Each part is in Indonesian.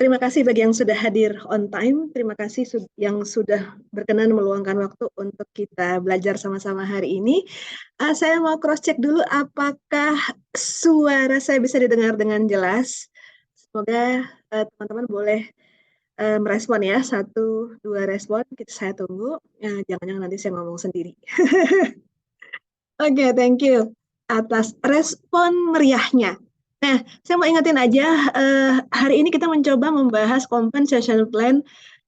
Terima kasih bagi yang sudah hadir on time. Terima kasih yang sudah berkenan meluangkan waktu untuk kita belajar sama-sama hari ini. Saya mau cross check dulu apakah suara saya bisa didengar dengan jelas. Semoga teman-teman boleh merespon ya. 1, 2 respon. Saya tunggu. Jangan-jangan nanti saya ngomong sendiri. Oke, thank you atas respon meriahnya. Nah, saya mau ingetin aja, hari ini kita mencoba membahas compensation plan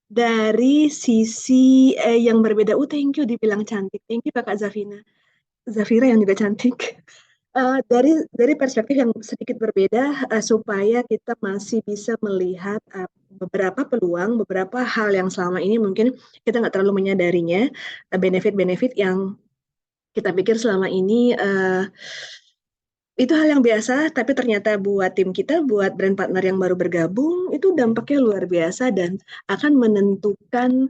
dari sisi yang berbeda. Thank you dibilang cantik. Thank you Kakak Zafira yang juga cantik. Dari perspektif yang sedikit berbeda, supaya kita masih bisa melihat beberapa peluang, beberapa hal yang selama ini mungkin kita nggak terlalu menyadarinya, benefit-benefit yang kita pikir selama ini itu hal yang biasa, tapi ternyata buat tim kita, buat brand partner yang baru bergabung, itu dampaknya luar biasa dan akan menentukan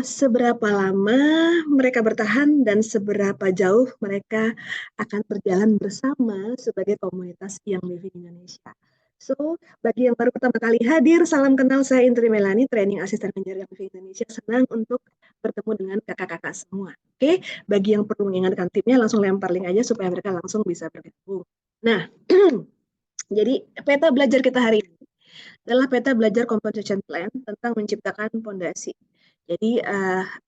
seberapa lama mereka bertahan dan seberapa jauh mereka akan berjalan bersama sebagai komunitas Young Living Indonesia. So, bagi yang baru pertama kali hadir, salam kenal, saya Indri Melani, Training Assistant Manager Young Living Indonesia. Senang untuk bertemu dengan kakak-kakak semua. Oke, bagi yang perlu mengingatkan timnya, langsung lempar link aja supaya mereka langsung bisa bergabung. Nah, jadi peta belajar kita hari ini adalah peta belajar compensation plan tentang menciptakan fondasi. Jadi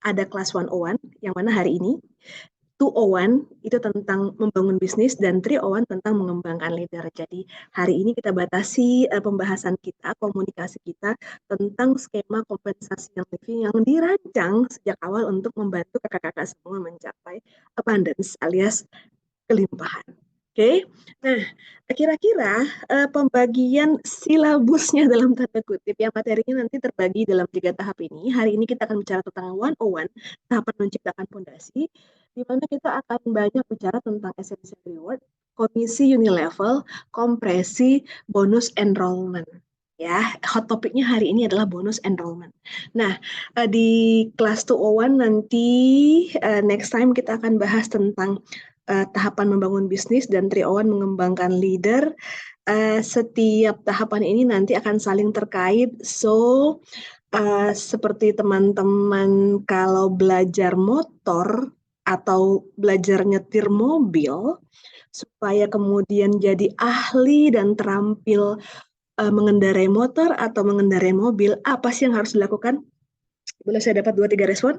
ada kelas 101 yang mana hari ini 201 itu tentang membangun bisnis dan 301 tentang mengembangkan leader. Jadi hari ini kita batasi pembahasan kita, komunikasi kita tentang skema kompensasi yang living yang dirancang sejak awal untuk membantu kakak-kakak semua mencapai abundance alias kelimpahan. Oke, nah kira-kira pembagian silabusnya dalam tanda kutip ya, materinya nanti terbagi dalam 3 tahap ini. Hari ini kita akan bicara tentang 101, tahapan menciptakan fondasi, di mana kita akan banyak bicara tentang essential reward, komisi unilevel, kompresi, bonus enrollment. Ya, hot topiknya hari ini adalah bonus enrollment. Nah, di kelas 201 nanti next time kita akan bahas tentang tahapan membangun bisnis dan 301 mengembangkan leader. Setiap tahapan ini nanti akan saling terkait. So, seperti teman-teman kalau belajar motor atau belajar nyetir mobil, supaya kemudian jadi ahli dan terampil mengendarai motor atau mengendarai mobil, apa sih yang harus dilakukan? Boleh saya dapat 2-3 respon?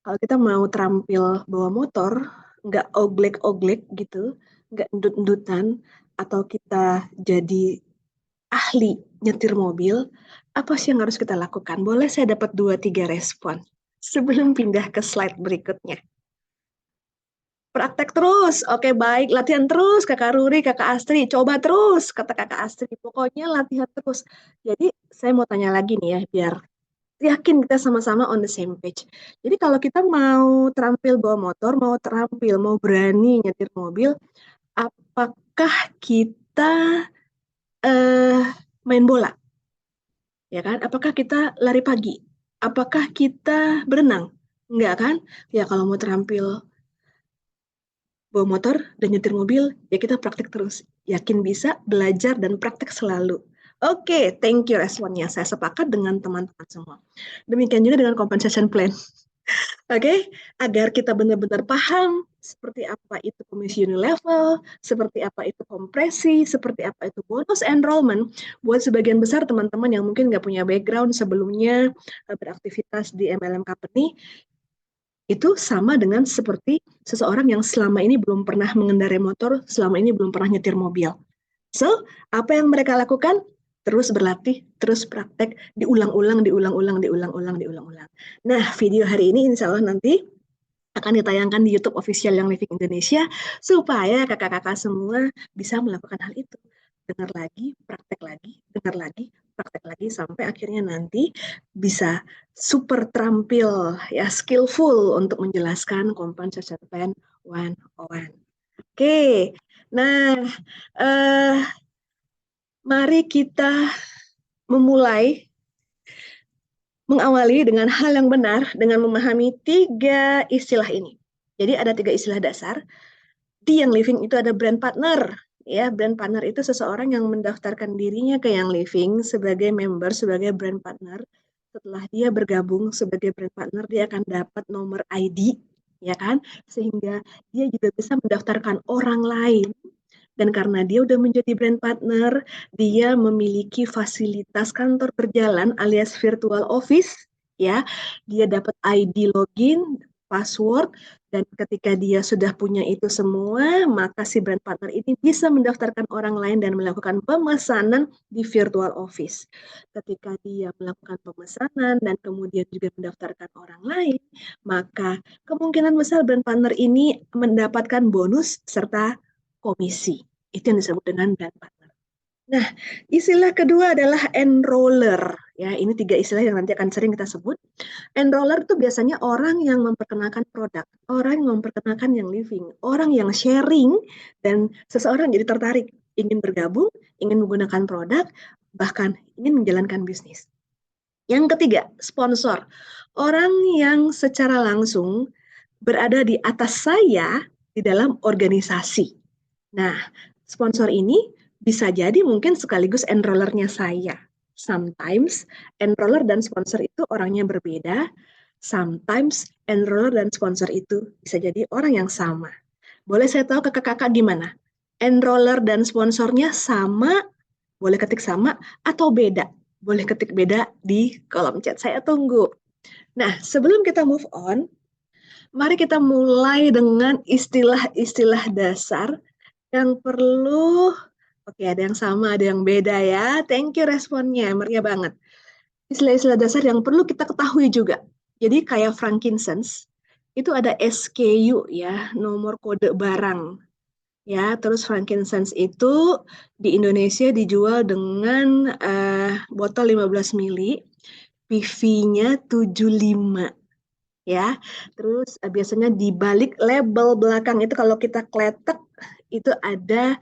Kalau kita mau terampil bawa motor, nggak oglek-oglek gitu, nggak endut-endutan, atau kita jadi ahli nyetir mobil, apa sih yang harus kita lakukan? Boleh saya dapat 2-3 respon sebelum pindah ke slide berikutnya. Praktek terus, oke baik, latihan terus Kakak Ruri, Kakak Astri, coba terus, kata Kakak Astri, pokoknya latihan terus. Jadi saya mau tanya lagi nih ya, biar yakin kita sama-sama on the same page. Jadi kalau kita mau terampil bawa motor, mau terampil, mau berani nyetir mobil, apakah kita main bola? Ya kan? Apakah kita lari pagi? Apakah kita berenang? Enggak kan? Ya kalau mau terampil bawa motor dan nyetir mobil, ya kita praktek terus. Yakin bisa, belajar dan praktek selalu. Oke, thank you responnya. Saya sepakat dengan teman-teman semua. Demikian juga dengan compensation plan. Oke, agar kita benar-benar paham seperti apa itu komisi unilevel, seperti apa itu kompresi, seperti apa itu bonus enrollment. Buat sebagian besar teman-teman yang mungkin nggak punya background sebelumnya beraktivitas di MLM company, itu sama dengan seperti seseorang yang selama ini belum pernah mengendarai motor, selama ini belum pernah nyetir mobil. So, apa yang mereka lakukan? Terus berlatih, terus praktek, diulang-ulang, diulang-ulang, diulang-ulang, diulang-ulang. Nah, video hari ini insya Allah nanti akan ditayangkan di YouTube official Young Living Indonesia supaya kakak-kakak semua bisa melakukan hal itu. Dengar lagi, praktek lagi sampai akhirnya nanti bisa super terampil ya skillful untuk menjelaskan compensation plan 101. Oke. Nah, mari kita memulai mengawali dengan hal yang benar dengan memahami 3 istilah ini. Jadi ada 3 istilah dasar. Di Young Living itu ada brand partner, ya, brand partner itu seseorang yang mendaftarkan dirinya ke Young Living sebagai member, sebagai brand partner. Setelah dia bergabung sebagai brand partner, dia akan dapat nomor ID, ya kan? Sehingga dia juga bisa mendaftarkan orang lain. Dan karena dia udah menjadi brand partner, dia memiliki fasilitas kantor berjalan alias virtual office, ya. Dia dapat ID login, password, dan ketika dia sudah punya itu semua, maka si brand partner ini bisa mendaftarkan orang lain dan melakukan pemesanan di virtual office. Ketika dia melakukan pemesanan dan kemudian juga mendaftarkan orang lain, maka kemungkinan besar brand partner ini mendapatkan bonus serta komisi. Itu yang disebut dengan brand partner. Nah, istilah kedua adalah enroller. Ya, ini 3 istilah yang nanti akan sering kita sebut. Enroller itu biasanya orang yang memperkenalkan produk, orang yang memperkenalkan yang living, orang yang sharing, dan seseorang jadi tertarik, ingin bergabung, ingin menggunakan produk, bahkan ingin menjalankan bisnis. Yang ketiga, sponsor. Orang yang secara langsung berada di atas saya di dalam organisasi. Nah, sponsor ini bisa jadi mungkin sekaligus enrollernya saya. Sometimes enroller dan sponsor itu orangnya berbeda. Sometimes enroller dan sponsor itu bisa jadi orang yang sama. Boleh saya tahu kakak-kakak gimana? Enroller dan sponsornya sama, boleh ketik sama atau beda? Boleh ketik beda di kolom chat. Saya tunggu. Nah, sebelum kita move on, mari kita mulai dengan istilah-istilah dasar yang perlu. Oke, ada yang sama, ada yang beda ya. Thank you responnya, meriah banget. Istilah-istilah dasar yang perlu kita ketahui juga. Jadi kayak frankincense, itu ada SKU ya, nomor kode barang. Ya, terus frankincense itu di Indonesia dijual dengan botol 15 mili, PV-nya 75 ya. Terus biasanya di balik label belakang itu kalau kita kletek itu ada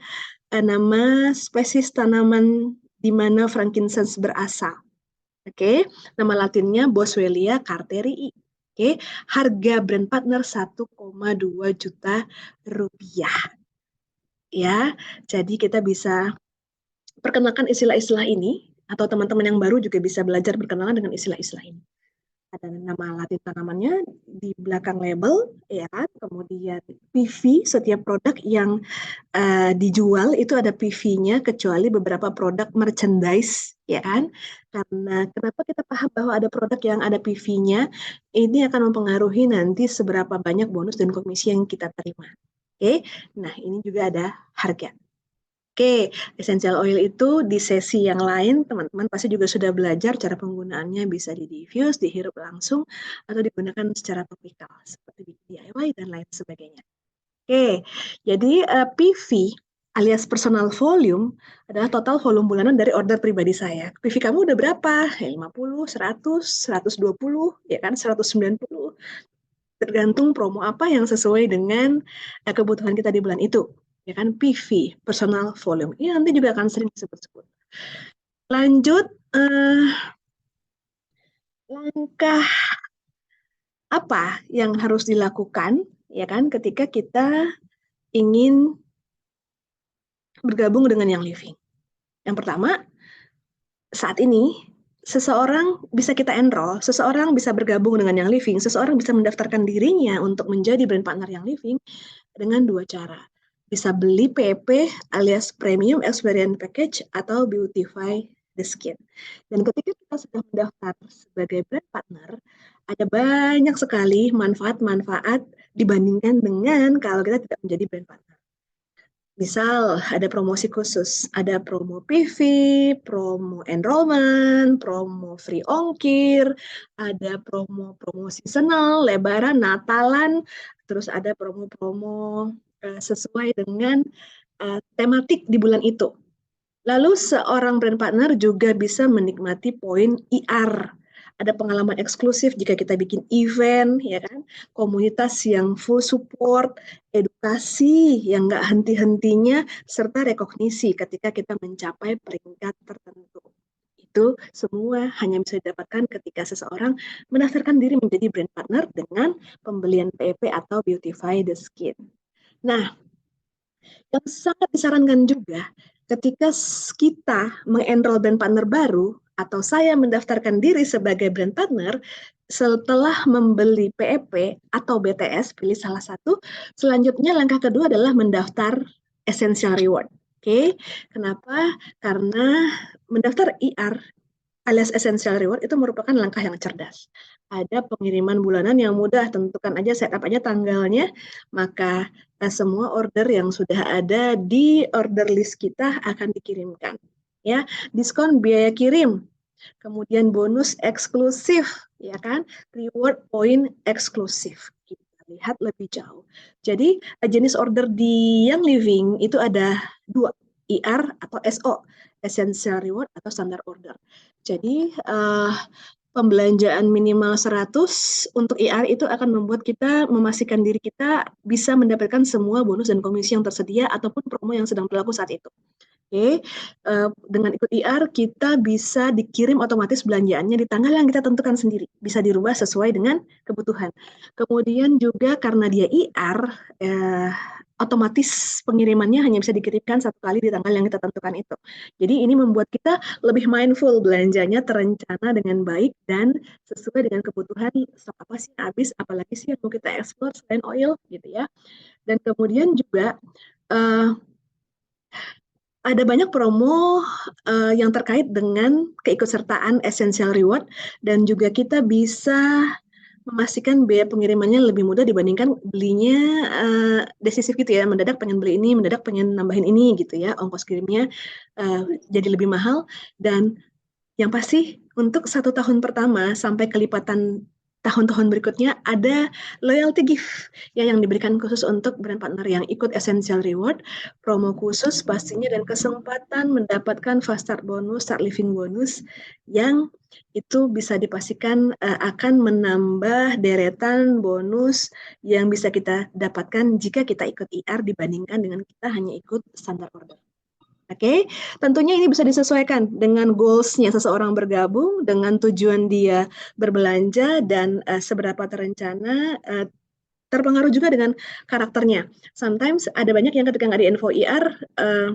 nama spesies tanaman di mana frankincense berasal. Oke, nama latinnya Boswellia carterii. Oke, harga brand partner 1,2 juta rupiah. Ya, jadi kita bisa perkenalkan istilah-istilah ini atau teman-teman yang baru juga bisa belajar berkenalan dengan istilah-istilah ini. Ada nama latin tanamannya di belakang label, ya kan? Kemudian PV, setiap produk yang dijual itu ada PV-nya, kecuali beberapa produk merchandise, ya kan? Karena kenapa kita paham bahwa ada produk yang ada PV-nya, ini akan mempengaruhi nanti seberapa banyak bonus dan komisi yang kita terima. Oke, nah ini juga ada harga. Oke, essential oil itu di sesi yang lain teman-teman pasti juga sudah belajar cara penggunaannya, bisa di diffuse, dihirup langsung, atau digunakan secara topikal seperti di DIY dan lain sebagainya. Oke, jadi PV alias personal volume adalah total volume bulanan dari order pribadi saya. PV kamu udah berapa? 50, 100, 120, ya kan, 190. Tergantung promo apa yang sesuai dengan kebutuhan kita di bulan itu. Ya kan, PV, personal volume. Ini nanti juga akan sering disebut-sebut. Lanjut, langkah apa yang harus dilakukan, ya kan, ketika kita ingin bergabung dengan Young Living. Yang pertama, saat ini seseorang bisa kita enroll, seseorang bisa bergabung dengan Young Living, seseorang bisa mendaftarkan dirinya untuk menjadi brand partner Young Living dengan 2 cara. Bisa beli PP alias Premium Experience Package atau Beautify the Skin. Dan ketika kita sudah mendaftar sebagai brand partner, ada banyak sekali manfaat-manfaat dibandingkan dengan kalau kita tidak menjadi brand partner. Misal ada promosi khusus, ada promo PV, promo enrollment, promo free ongkir, ada promo seasonal, lebaran, natalan, terus ada promo-promo sesuai dengan tematik di bulan itu. Lalu seorang brand partner juga bisa menikmati poin IR. Ada pengalaman eksklusif jika kita bikin event, ya kan? Komunitas yang full support, edukasi yang nggak henti-hentinya, serta rekognisi ketika kita mencapai peringkat tertentu. Itu semua hanya bisa didapatkan ketika seseorang mendaftarkan diri menjadi brand partner dengan pembelian PP atau Beautify the Skin. Nah, Yang sangat disarankan juga ketika kita mengenroll brand partner baru atau saya mendaftarkan diri sebagai brand partner setelah membeli PEP atau BTS, pilih salah satu. Selanjutnya langkah kedua adalah mendaftar Essential Reward. Oke, kenapa? Karena mendaftar IR alias Essential Reward itu merupakan langkah yang cerdas. Ada pengiriman bulanan yang mudah, tentukan aja setup aja tanggalnya, maka semua order yang sudah ada di order list kita akan dikirimkan. Ya, diskon biaya kirim, kemudian bonus eksklusif, ya kan, reward point eksklusif. Kita lihat lebih jauh. Jadi jenis order di Young Living itu ada dua, IR atau SO, Essential Reward atau Standard Order. Jadi pembelanjaan minimal 100 untuk IR itu akan membuat kita memastikan diri kita bisa mendapatkan semua bonus dan komisi yang tersedia ataupun promo yang sedang berlaku saat itu. Oke, dengan ikut IR kita bisa dikirim otomatis belanjaannya di tanggal yang kita tentukan sendiri, bisa dirubah sesuai dengan kebutuhan. Kemudian juga karena dia IR, otomatis pengirimannya hanya bisa dikirimkan satu kali di tanggal yang kita tentukan itu. Jadi ini membuat kita lebih mindful belanjanya terencana dengan baik dan sesuai dengan kebutuhan stok apa sih yang habis, apalagi sih yang mau kita ekspor selain oil gitu ya. Dan kemudian juga ada banyak promo yang terkait dengan keikutsertaan Essential Reward dan juga kita bisa memastikan biaya pengirimannya lebih mudah dibandingkan belinya decisif gitu ya, mendadak pengen beli ini, mendadak pengen nambahin ini gitu ya, ongkos kirimnya jadi lebih mahal. Dan yang pasti untuk 1 tahun pertama sampai kelipatan tahun-tahun berikutnya ada loyalty gift ya yang diberikan khusus untuk brand partner yang ikut Essential Reward, promo khusus pastinya dan kesempatan mendapatkan fast start bonus, start living bonus yang itu bisa dipastikan akan menambah deretan bonus yang bisa kita dapatkan jika kita ikut IR dibandingkan dengan kita hanya ikut standar order. Oke, tentunya ini bisa disesuaikan dengan goals-nya seseorang bergabung, dengan tujuan dia berbelanja, dan seberapa terencana, terpengaruh juga dengan karakternya. Sometimes ada banyak yang ketika nggak di info IR,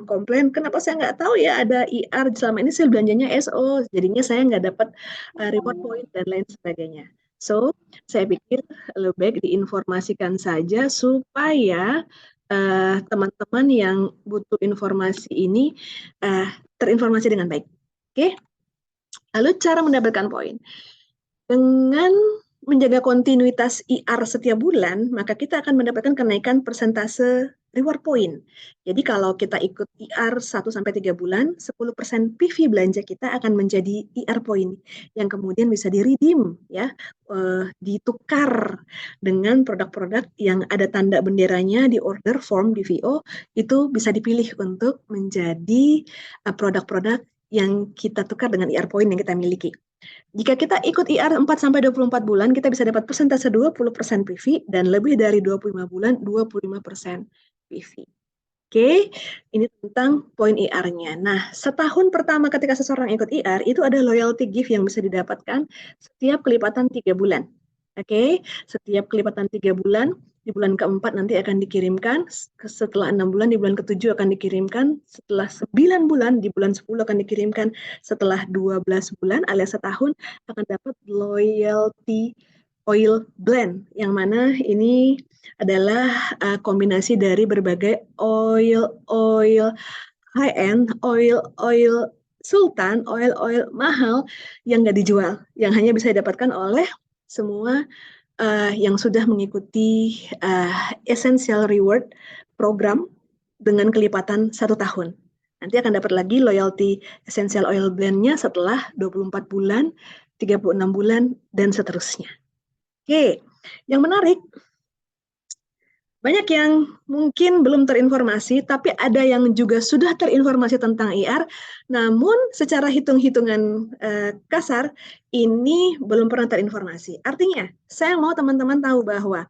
komplain, kenapa saya nggak tahu ya ada IR, selama ini saya belanjanya SO, jadinya saya nggak dapat reward point, dan lain sebagainya. So, saya pikir lebih baik diinformasikan saja supaya teman-teman yang butuh informasi ini terinformasi dengan baik. Oke, lalu cara mendapatkan poin. Dengan menjaga kontinuitas IR setiap bulan, maka kita akan mendapatkan kenaikan persentase reward point. Jadi kalau kita ikut IR 1-3 bulan, 10% PV belanja kita akan menjadi IR point yang kemudian bisa di-redeem ya, ditukar dengan produk-produk yang ada tanda benderanya di order form di VO, itu bisa dipilih untuk menjadi produk-produk yang kita tukar dengan IR point yang kita miliki. Jika kita ikut IR 4-24 bulan, kita bisa dapat persentase 20% PV dan lebih dari 25 bulan 25% PV. Oke, ini tentang poin IR-nya. Nah, setahun pertama ketika seseorang ikut IR, itu ada loyalty gift yang bisa didapatkan setiap kelipatan 3 bulan. Oke, setiap kelipatan 3 bulan, di bulan keempat nanti akan dikirimkan, setelah 6 bulan, di bulan ke-7 akan dikirimkan, setelah 9 bulan, di bulan 10 akan dikirimkan, setelah 12 bulan alias setahun akan dapat loyalty oil blend, yang mana ini adalah kombinasi dari berbagai oil high end, oil sultan, oil mahal yang nggak dijual, yang hanya bisa didapatkan oleh semua yang sudah mengikuti Essential Reward program dengan kelipatan 1 tahun. Nanti akan dapat lagi loyalty Essential Oil Blend-nya setelah 24 bulan, 36 bulan, dan seterusnya. Oke, yang menarik, banyak yang mungkin belum terinformasi, tapi ada yang juga sudah terinformasi tentang IR, namun secara hitung-hitungan kasar, ini belum pernah terinformasi. Artinya, saya mau teman-teman tahu bahwa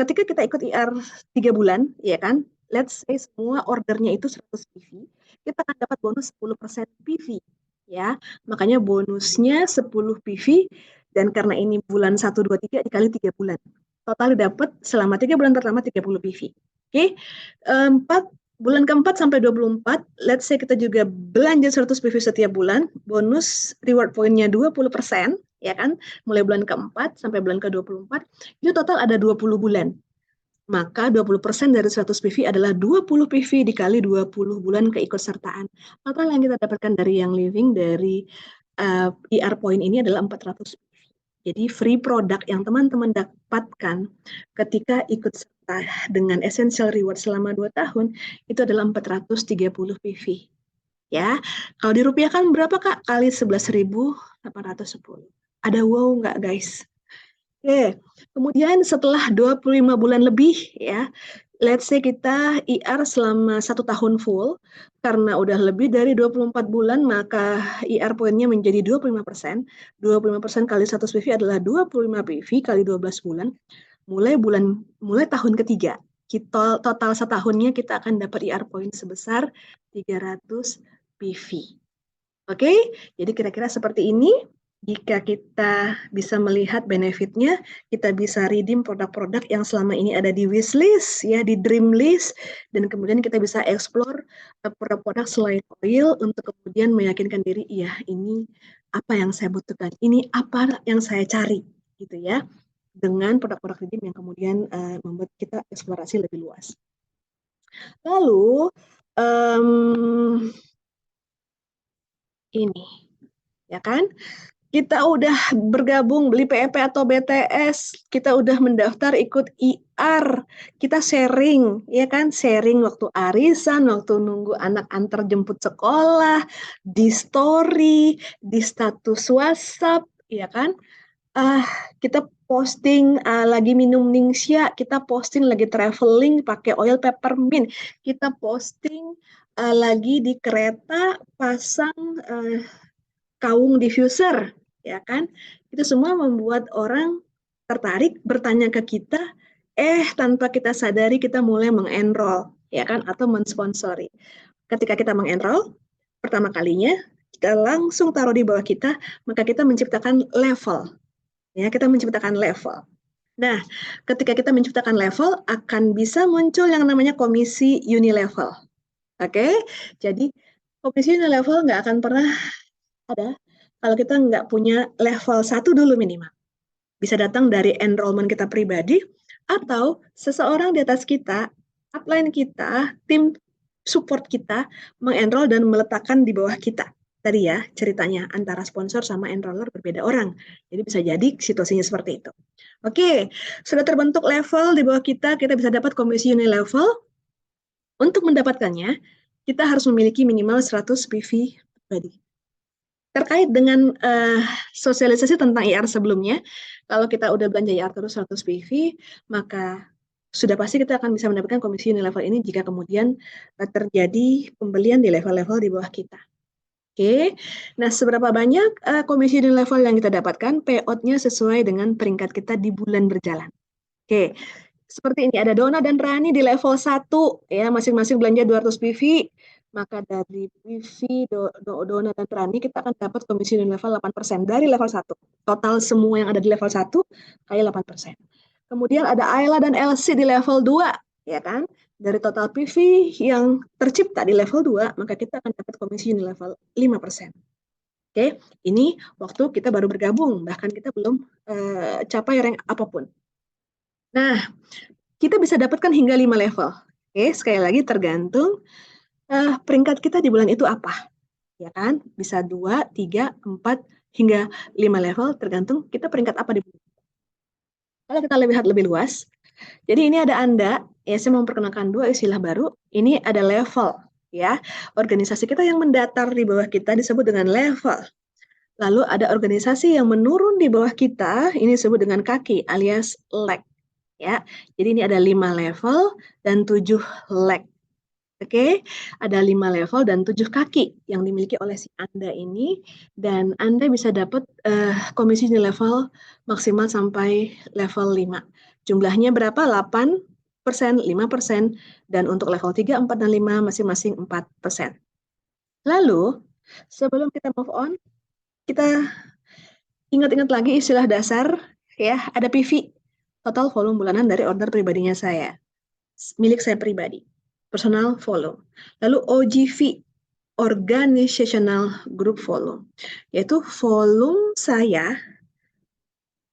ketika kita ikut IR 3 bulan, ya kan, let's say semua ordernya itu 100 PV, kita akan dapat bonus 10% PV. Ya, makanya bonusnya 10 PV, dan karena ini bulan 1, 2, 3 dikali 3 bulan. Total dapat selama 3 bulan pertama 30 PV. Oke, 4 bulan keempat sampai 24, let's say kita juga belanja 100 PV setiap bulan, bonus reward pointnya 20%, ya kan? Mulai bulan keempat sampai bulan ke-24, itu total ada 20 bulan. Maka 20% dari 100 PV adalah 20 PV dikali 20 bulan keikutsertaan. Total yang kita dapatkan dari Young Living dari ER point ini adalah 400. Jadi free product yang teman-teman dapatkan ketika ikut serta dengan Essential Reward selama 2 tahun itu adalah 430 PV. Ya, kalau dirupiahkan berapa Kak? Kali 11.810. Ada wow nggak guys? Oke, kemudian setelah 25 bulan lebih ya, let's say kita IR selama 1 tahun full, karena udah lebih dari 24 bulan, maka IR poinnya menjadi 25%. 25% kali 100 PV adalah 25 PV kali 12 bulan. Mulai tahun ketiga, kita, total setahunnya kita akan dapat IR point sebesar 300 PV. Oke, jadi kira-kira seperti ini. Jika kita bisa melihat benefitnya, kita bisa redeem produk-produk yang selama ini ada di wishlist, ya di dream list, dan kemudian kita bisa explore produk-produk selain oil untuk kemudian meyakinkan diri, iya ini apa yang saya butuhkan, ini apa yang saya cari, gitu ya, dengan produk-produk redeem yang kemudian membuat kita eksplorasi lebih luas. Lalu ini, ya kan? Kita udah bergabung beli PEP atau BTS, kita udah mendaftar ikut IR, kita sharing, ya kan? Sharing waktu arisan, waktu nunggu anak antar jemput sekolah, di story, di status WhatsApp, ya kan? Kita posting lagi minum Ningxia, kita posting lagi traveling pakai oil peppermint, kita posting lagi di kereta pasang kaung diffuser, ya kan? Itu semua membuat orang tertarik bertanya ke kita, tanpa kita sadari kita mulai mengenroll, ya kan? Atau mensponsori. Ketika kita mengenroll, pertama kalinya kita langsung taruh di bawah kita, maka kita menciptakan level. Ya, kita menciptakan level. Nah, ketika kita menciptakan level, akan bisa muncul yang namanya komisi unilevel. Oke, jadi komisi unilevel nggak akan pernah ada kalau kita nggak punya level 1 dulu minimal. Bisa datang dari enrollment kita pribadi, atau seseorang di atas kita, upline kita, tim support kita, mengenroll dan meletakkan di bawah kita. Tadi ya ceritanya, antara sponsor sama enroller berbeda orang. Jadi bisa jadi situasinya seperti itu. Oke, sudah terbentuk level di bawah kita bisa dapat komisi unilevel. Untuk mendapatkannya, kita harus memiliki minimal 100 PV pribadi. Terkait dengan sosialisasi tentang IR sebelumnya, kalau kita udah belanja IR terus 100 PV, maka sudah pasti kita akan bisa mendapatkan komisi unilevel ini jika kemudian terjadi pembelian di level-level di bawah kita. Oke, nah seberapa banyak komisi unilevel yang kita dapatkan, payout-nya sesuai dengan peringkat kita di bulan berjalan. Oke, seperti ini, ada Dona dan Rani di level 1, ya, masing-masing belanja 200 PV, maka dari PV Dona dan Rani kita akan dapat komisi level 8% dari level 1. Total semua yang ada di level 1 kali 8%. Kemudian ada Ayla dan Elsie di level 2, ya kan? Dari total PV yang tercipta di level 2, maka kita akan dapat komisi level 5%. Oke, ini waktu kita baru bergabung, bahkan kita belum capai rank apapun. Nah, kita bisa dapatkan hingga 5 level. Oke, sekali lagi tergantung peringkat kita di bulan itu apa. Ya kan? Bisa 2, 3, 4, hingga 5 level tergantung kita peringkat apa di bulan. Kalau kita lihat lebih luas, jadi ini ada Anda, ya saya mau memperkenalkan 2 istilah baru. Ini ada level, ya. Organisasi kita yang mendatar di bawah kita disebut dengan level. Lalu ada organisasi yang menurun di bawah kita, ini disebut dengan kaki alias leg. Ya, jadi ini ada 5 level dan 7 leg. Oke, ada 5 level dan 7 kaki yang dimiliki oleh si Anda ini, dan Anda bisa dapat komisi di level maksimal sampai level 5. Jumlahnya berapa? 8%, 5%, dan untuk level 3, 4, dan 5 masing-masing 4%. Lalu, sebelum kita move on, kita ingat-ingat lagi istilah dasar, ya, ada PV, total volume bulanan dari order pribadinya saya. milik saya pribadi, personal volume. Lalu OGV, organizational group volume, yaitu volume saya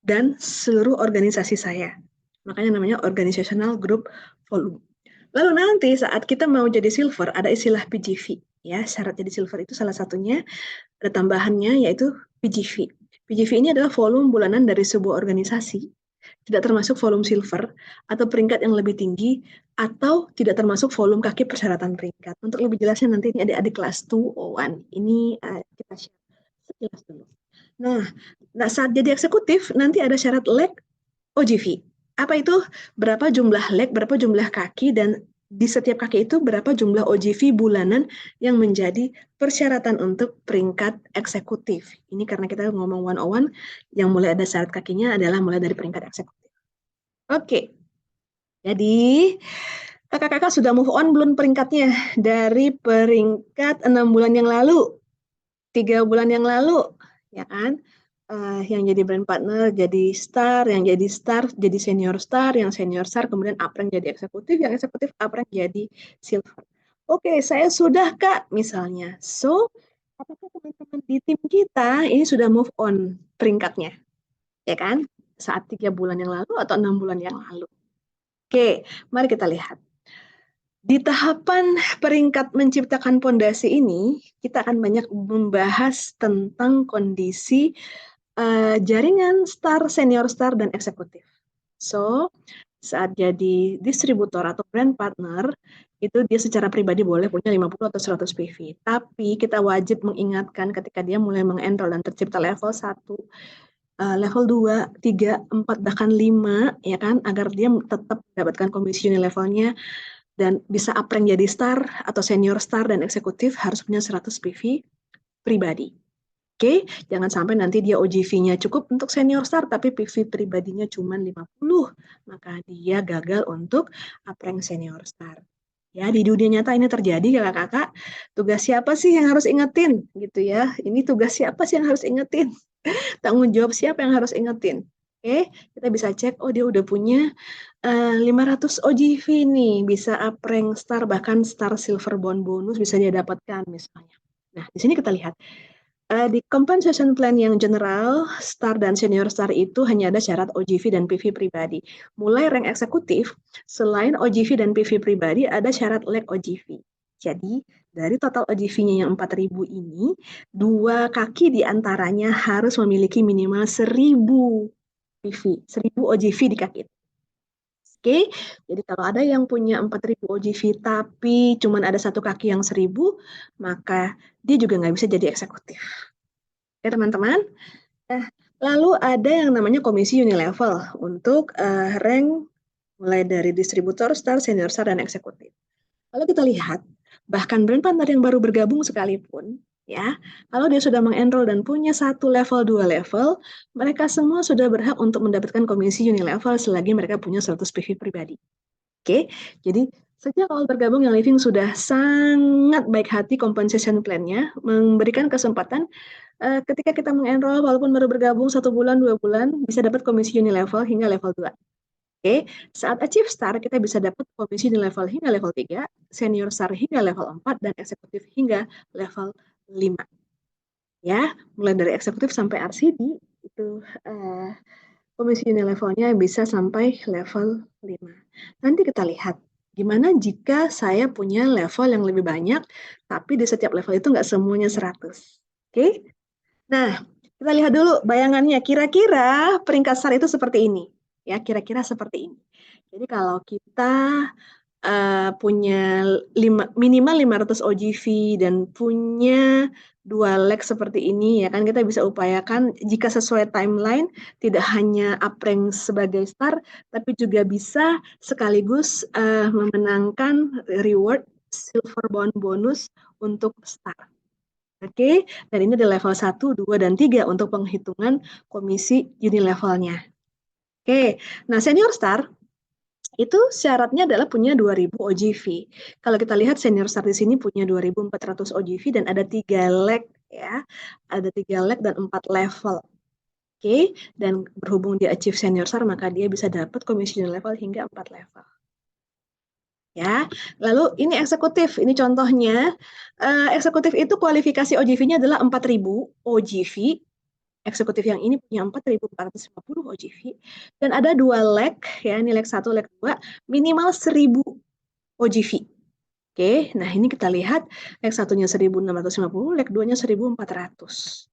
dan seluruh organisasi saya. Makanya namanya organizational group volume. Lalu nanti saat kita mau jadi silver, ada istilah PGV. Ya, syarat jadi silver itu salah satunya, ada tambahannya yaitu PGV. PGV ini adalah volume bulanan dari sebuah organisasi, tidak termasuk volume silver atau peringkat yang lebih tinggi, atau tidak termasuk volume kaki persyaratan peringkat. Untuk lebih jelasnya nanti ini adik-adik kelas 201. Ini kita share sekilas dulu. Nah, saat jadi eksekutif nanti ada syarat leg OGV. Apa itu? Berapa jumlah leg, berapa jumlah kaki, dan di setiap kaki itu berapa jumlah OGV bulanan yang menjadi persyaratan untuk peringkat eksekutif. Ini karena kita ngomong 101, yang mulai ada syarat kakinya adalah mulai dari peringkat eksekutif. Oke, jadi kakak-kakak sudah move on belum peringkatnya? Dari peringkat 6 bulan yang lalu, 3 bulan yang lalu, ya kan? Yang jadi brand partner jadi star, yang jadi star jadi senior star, yang senior star kemudian uprank jadi eksekutif, yang eksekutif uprank jadi silver. Oke, saya sudah Kak misalnya. So, apakah teman-teman di tim kita ini sudah move on peringkatnya? Ya kan? Saat 3 bulan yang lalu atau 6 bulan yang lalu. Oke, mari kita lihat. Di tahapan peringkat menciptakan pondasi ini, kita akan banyak membahas tentang kondisi jaringan star, senior star, dan eksekutif. So, saat jadi distributor atau brand partner, itu dia secara pribadi boleh punya 50 atau 100 PV. Tapi kita wajib mengingatkan ketika dia mulai mengenroll dan tercipta level 1, level 2, 3, 4, bahkan 5, ya kan, agar dia tetap mendapatkan komisi levelnya dan bisa uprank jadi star atau senior star dan eksekutif, harus punya 100 PV pribadi. Oke, jangan sampai nanti dia OGV-nya cukup untuk senior star, tapi PV pribadinya cuma 50, maka dia gagal untuk uprank senior star. Ya, di dunia nyata ini terjadi, kakak-kakak. Tugas siapa sih yang harus ingetin? Gitu ya. Ini tugas siapa sih yang harus ingetin? Tanggung jawab siapa yang harus ingetin? Oke, kita bisa cek, oh dia udah punya 500 OGV nih, bisa uprank star, bahkan star silver bond bonus bisa dia dapatkan misalnya. Nah, di sini kita lihat. Di compensation plan yang general, star dan senior star itu hanya ada syarat OGV dan PV pribadi. Mulai rank eksekutif, selain OGV dan PV pribadi, ada syarat leg OGV. Jadi, dari total OGV-nya yang 4.000 ini, 2 kaki diantaranya harus memiliki minimal 1.000 PV, 1.000 OGV di kaki. Oke, jadi kalau ada yang punya 4.000 OGV tapi cuma ada satu kaki yang 1.000, maka dia juga nggak bisa jadi eksekutif. Oke teman-teman, lalu ada yang namanya komisi unilevel untuk rank mulai dari distributor, star, senior star, dan eksekutif. Kalau kita lihat, bahkan brand partner yang baru bergabung sekalipun, ya, kalau dia sudah mengenroll dan punya 1 level, 2 level, mereka semua sudah berhak untuk mendapatkan komisi unilevel selagi mereka punya 100 PV pribadi. Oke, jadi sejak awal bergabung yang Living sudah sangat baik hati compensation plan-nya, memberikan kesempatan ketika kita mengenroll walaupun baru bergabung 1 bulan, 2 bulan, bisa dapat komisi unilevel hingga level 2. Oke, saat achieve star kita bisa dapat komisi di level hingga level 3, senior star hingga level 4, dan eksekutif hingga level 5. Ya, mulai dari eksekutif sampai RCD itu komisi levelnya bisa sampai level 5. Nanti kita lihat gimana jika saya punya level yang lebih banyak, tapi di setiap level itu nggak semuanya 100. Oke? Nah, kita lihat dulu bayangannya. Kira-kira peringkat star itu seperti ini. Ya, kira-kira seperti ini. Jadi kalau kita punya minimal 500 OGV dan punya 2 leg seperti ini, ya kan, kita bisa upayakan jika sesuai timeline tidak hanya uprank sebagai star, tapi juga bisa sekaligus memenangkan reward silver bond bonus untuk star. Oke, dan ini di level 1, 2, dan 3 untuk penghitungan komisi unilevelnya. Oke, nah senior star itu syaratnya adalah punya 2.000 OGV. Kalau kita lihat senior star di sini punya 2.400 OGV dan ada 3 leg ya. Ada 3 leg dan 4 level. Oke, dan berhubung dia achieve senior star maka dia bisa dapat komisi level hingga 4 level. Ya, lalu ini eksekutif, ini contohnya. Eksekutif itu kualifikasi OGV-nya adalah 4.000 OGV. Eksekutif yang ini punya 4.450 OGV. Dan ada 2 leg, ya, ini leg 1, leg 2, minimal 1.000 OGV. Oke, nah ini kita lihat leg 1-nya 1.650, leg 2-nya 1.400.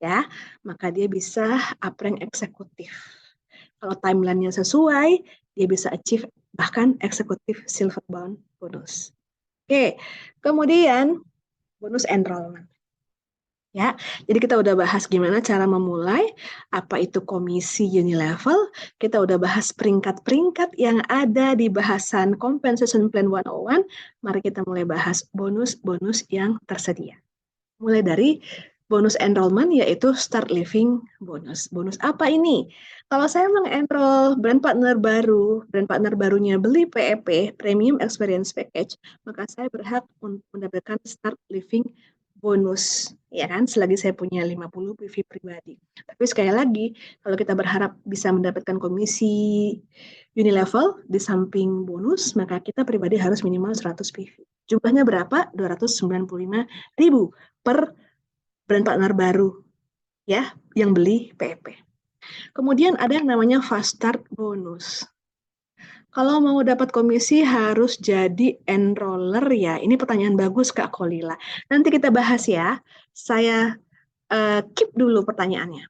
Ya, maka dia bisa uprank eksekutif. Kalau timeline-nya sesuai, dia bisa achieve bahkan eksekutif silver bound bonus. Oke, kemudian bonus enrollment. Ya, jadi kita udah bahas gimana cara memulai, apa itu komisi unilevel, kita udah bahas peringkat-peringkat yang ada di bahasan Compensation Plan 101, mari kita mulai bahas bonus-bonus yang tersedia. Mulai dari bonus enrollment, yaitu start living bonus. Bonus apa ini? Kalau saya mengenroll brand partner baru, brand partner barunya beli PEP, Premium Experience Package, maka saya berhak untuk mendapatkan start living bonus, ya kan, selagi saya punya 50 PV pribadi. Tapi sekali lagi, kalau kita berharap bisa mendapatkan komisi unilevel di samping bonus, maka kita pribadi harus minimal 100 PV. Jumlahnya berapa? 295.000 per brand partner baru, ya, yang beli PEP. Kemudian ada yang namanya fast start bonus. Kalau mau dapat komisi harus jadi enroller, ya. Ini pertanyaan bagus Kak Kolila. Nanti kita bahas ya. Saya keep dulu pertanyaannya.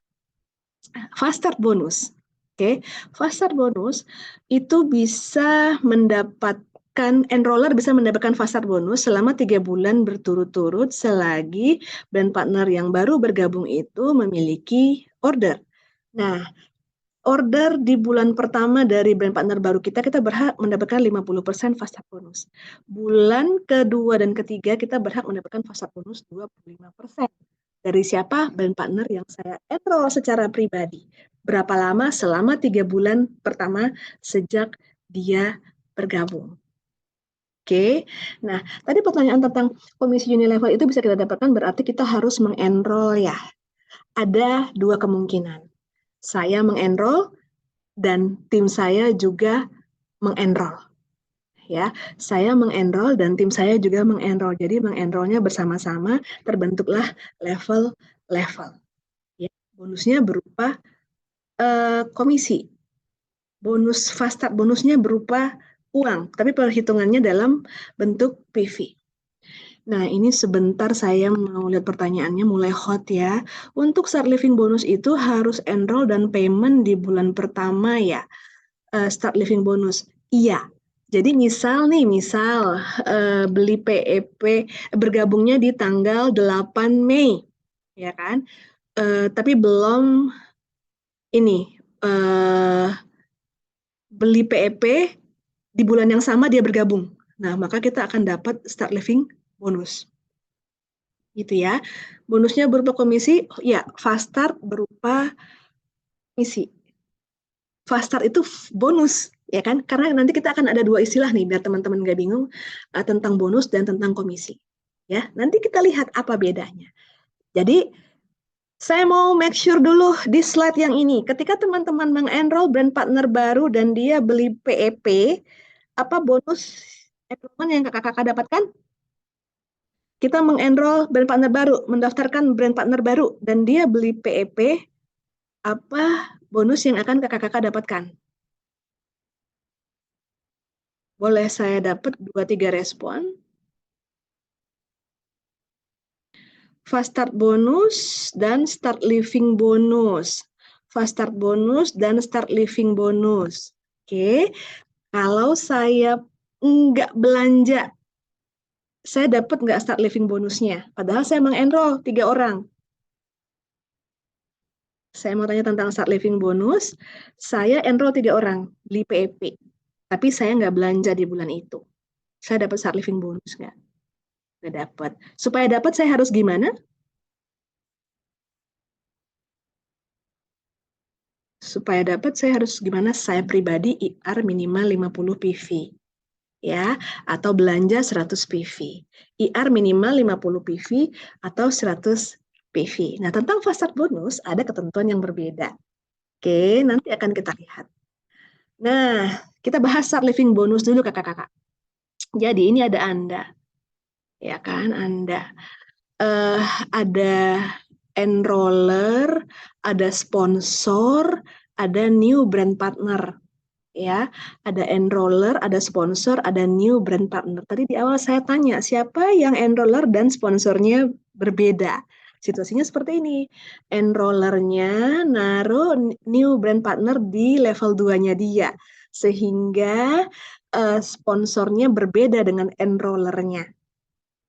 Fast start bonus. Oke, fast start bonus itu bisa mendapatkan enroller bisa mendapatkan fast start bonus selama 3 bulan berturut-turut selagi brand partner yang baru bergabung itu memiliki order. Nah, order di bulan pertama dari brand partner baru kita berhak mendapatkan 50% fast start bonus. Bulan kedua dan ketiga kita berhak mendapatkan fast start bonus 25%. Dari siapa? Brand partner yang saya enroll secara pribadi. Berapa lama? Selama 3 bulan pertama sejak dia bergabung. Oke, nah tadi pertanyaan tentang komisi unilevel itu bisa kita dapatkan berarti kita harus mengenroll, ya. Ada 2 kemungkinan. Saya mengenroll dan tim saya juga mengenroll. Ya, saya mengenroll dan tim saya juga mengenroll. Jadi mengenrollnya bersama-sama, terbentuklah level-level. Ya, bonusnya berupa komisi. Bonus fast start bonusnya berupa uang, tapi perhitungannya dalam bentuk PV. Nah, ini sebentar saya mau lihat pertanyaannya mulai hot ya. Untuk start living bonus itu harus enroll dan payment di bulan pertama, ya. Start living bonus. Iya. Jadi misal beli PEP bergabungnya di tanggal 8 Mei, ya kan? Tapi belum ini beli PEP di bulan yang sama dia bergabung. Nah, maka kita akan dapat start living bonus. Gitu ya. Bonusnya berupa komisi, ya, fast start berupa komisi. Fast start itu bonus, ya kan? Karena nanti kita akan ada 2 istilah nih, biar teman-teman nggak bingung, tentang bonus dan tentang komisi. Ya, nanti kita lihat apa bedanya. Jadi, saya mau make sure dulu di slide yang ini, ketika teman-teman mengenroll brand partner baru dan dia beli PEP, apa bonus enrollment yang kakak-kakak dapatkan? Kita mengenroll brand partner baru, mendaftarkan brand partner baru, dan dia beli PEP, apa bonus yang akan kakak-kakak dapatkan? Boleh saya dapat 2-3 respon? Fast start bonus dan start living bonus. Fast start bonus dan start living bonus. Oke, kalau saya nggak belanja, saya dapat nggak start living bonusnya? Padahal saya mengenroll 3 orang. Saya mau tanya tentang start living bonus. Saya enroll 3 orang, beli PEP. Tapi saya nggak belanja di bulan itu. Saya dapat start living bonus nggak? Nggak dapat. Supaya dapat saya harus gimana? Supaya dapat saya harus gimana? Saya pribadi IR minimal 50 PV. Ya, atau belanja 100 PV. IR minimal 50 PV atau 100 PV. Nah, tentang fast start bonus ada ketentuan yang berbeda. Oke, nanti akan kita lihat. Nah, kita bahas start living bonus dulu kakak-kakak. Jadi ini ada Anda, ya kan? Anda ada enroller, ada sponsor, ada new brand partner. Ya, ada enroller, ada sponsor, ada new brand partner. Tadi di awal saya tanya, siapa yang enroller dan sponsornya berbeda? Situasinya seperti ini. Enrollernya naruh new brand partner di level 2-nya dia. Sehingga sponsornya berbeda dengan enrollernya.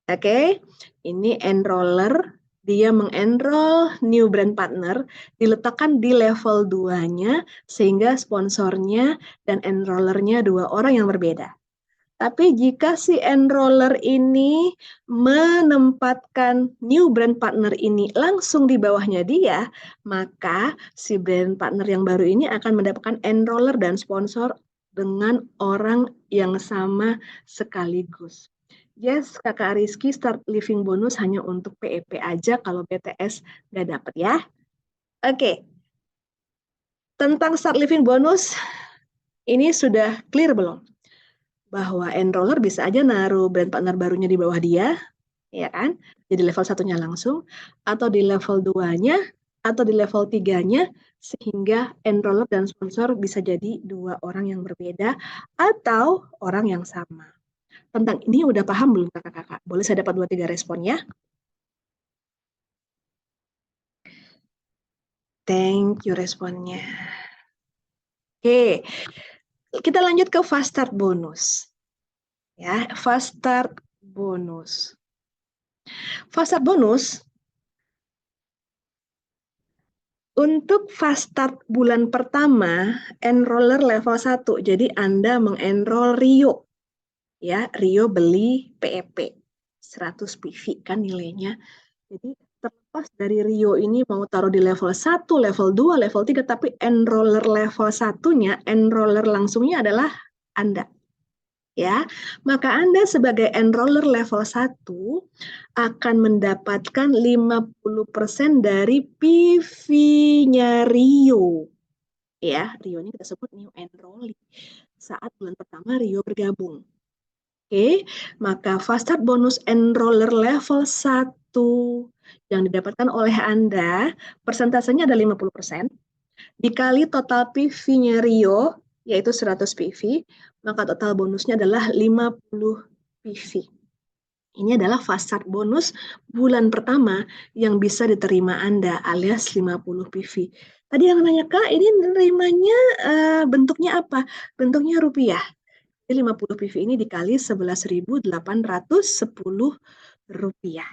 Oke, ini enroller, dia mengenroll new brand partner, diletakkan di level 2-nya, sehingga sponsornya dan enrollernya dua orang yang berbeda. Tapi jika si enroller ini menempatkan new brand partner ini langsung di bawahnya dia, maka si brand partner yang baru ini akan mendapatkan enroller dan sponsor dengan orang yang sama sekaligus. Yes, Kakak Rizky, start living bonus hanya untuk PEP aja, kalau BTS nggak dapat ya. Oke, tentang start living bonus, ini sudah clear belum? Bahwa enroller bisa aja naruh brand partner barunya di bawah dia, ya kan? Jadi level 1-nya langsung, atau di level 2-nya, atau di level 3-nya, sehingga enroller dan sponsor bisa jadi dua orang yang berbeda, atau orang yang sama. Tentang ini udah paham belum kakak-kakak? Boleh saya dapat 2-3 respon ya? Thank you responnya. Oke, kita lanjut ke fast start bonus. Ya, fast start bonus. Fast start bonus untuk fast start bulan pertama, enroller level 1. Jadi Anda mengenroll Rio. Ya, Rio beli PEP 100 PV kan nilainya. Jadi terlepas dari Rio ini mau taruh di level 1, level 2, level 3, tapi enroller level 1-nya, enroller langsungnya adalah Anda. Ya, maka Anda sebagai enroller level 1 akan mendapatkan 50% dari PV-nya Rio. Ya, Rio ini kita sebut new enrollee saat bulan pertama Rio bergabung. Oke, maka fast start bonus enroller level 1 yang didapatkan oleh Anda, persentasenya ada 50%, dikali total PV-nya Rio, yaitu 100 PV, maka total bonusnya adalah 50 PV. Ini adalah fast start bonus bulan pertama yang bisa diterima Anda, alias 50 PV. Tadi yang nanya, Kak, ini nerimanya bentuknya apa? Bentuknya rupiah. 50 PV ini dikali 11.810 rupiah.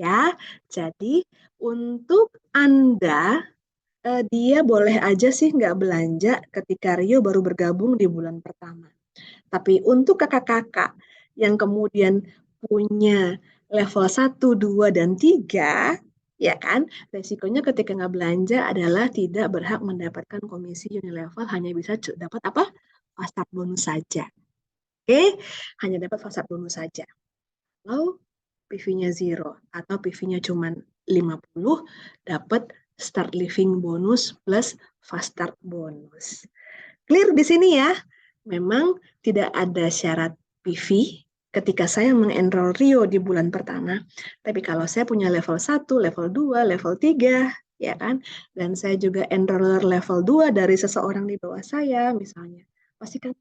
Ya, jadi untuk Anda, dia boleh aja sih nggak belanja ketika Rio baru bergabung di bulan pertama. Tapi untuk kakak-kakak yang kemudian punya level 1, 2, dan 3, ya kan, resikonya ketika nggak belanja adalah tidak berhak mendapatkan komisi Unilevel, hanya bisa dapat apa? Fast start bonus saja. Oke, hanya dapat fast start bonus saja. Kalau PV-nya 0 atau PV-nya cuma 50, dapat start living bonus plus fast start bonus. Clear di sini ya? Memang tidak ada syarat PV ketika saya mengenroll Rio di bulan pertama. Tapi kalau saya punya level 1, level 2, level 3, ya kan? Dan saya juga enroller level 2 dari seseorang di bawah saya misalnya. Pasti kan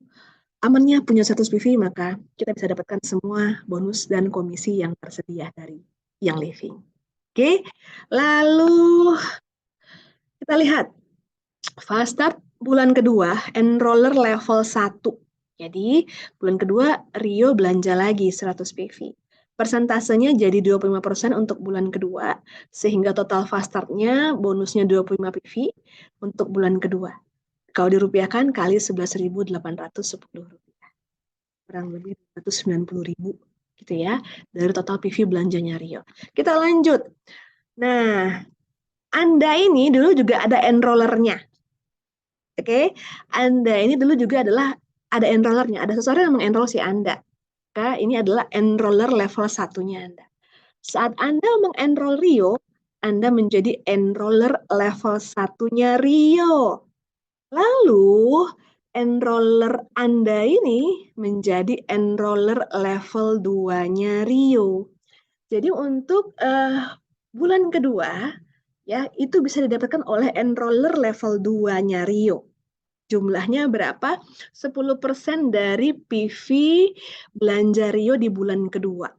amannya punya 100 PV, maka kita bisa dapatkan semua bonus dan komisi yang tersedia dari Young Living. Oke, lalu kita lihat fast start bulan kedua, enroller level 1. Jadi bulan kedua Rio belanja lagi 100 PV. Persentasenya jadi 25% untuk bulan kedua, sehingga total fast start-nya bonusnya 25 PV untuk bulan kedua. Kalau dirupiahkan kali 11.810 rupiah. Kurang lebih 190.000 gitu ya, dari total PV belanjanya Rio. Kita lanjut. Nah, Anda ini dulu juga ada enrollernya. Oke, Anda ini dulu juga adalah ada enrollernya, ada seseorang yang mengenroll si Anda. Maka ini adalah enroller level 1-nya Anda. Saat Anda mengenroll Rio, Anda menjadi enroller level 1-nya Rio. Lalu, enroller Anda ini menjadi enroller level 2-nya Rio. Jadi untuk bulan kedua, ya itu bisa didapatkan oleh enroller level 2-nya Rio. Jumlahnya berapa? 10% dari PV belanja Rio di bulan kedua.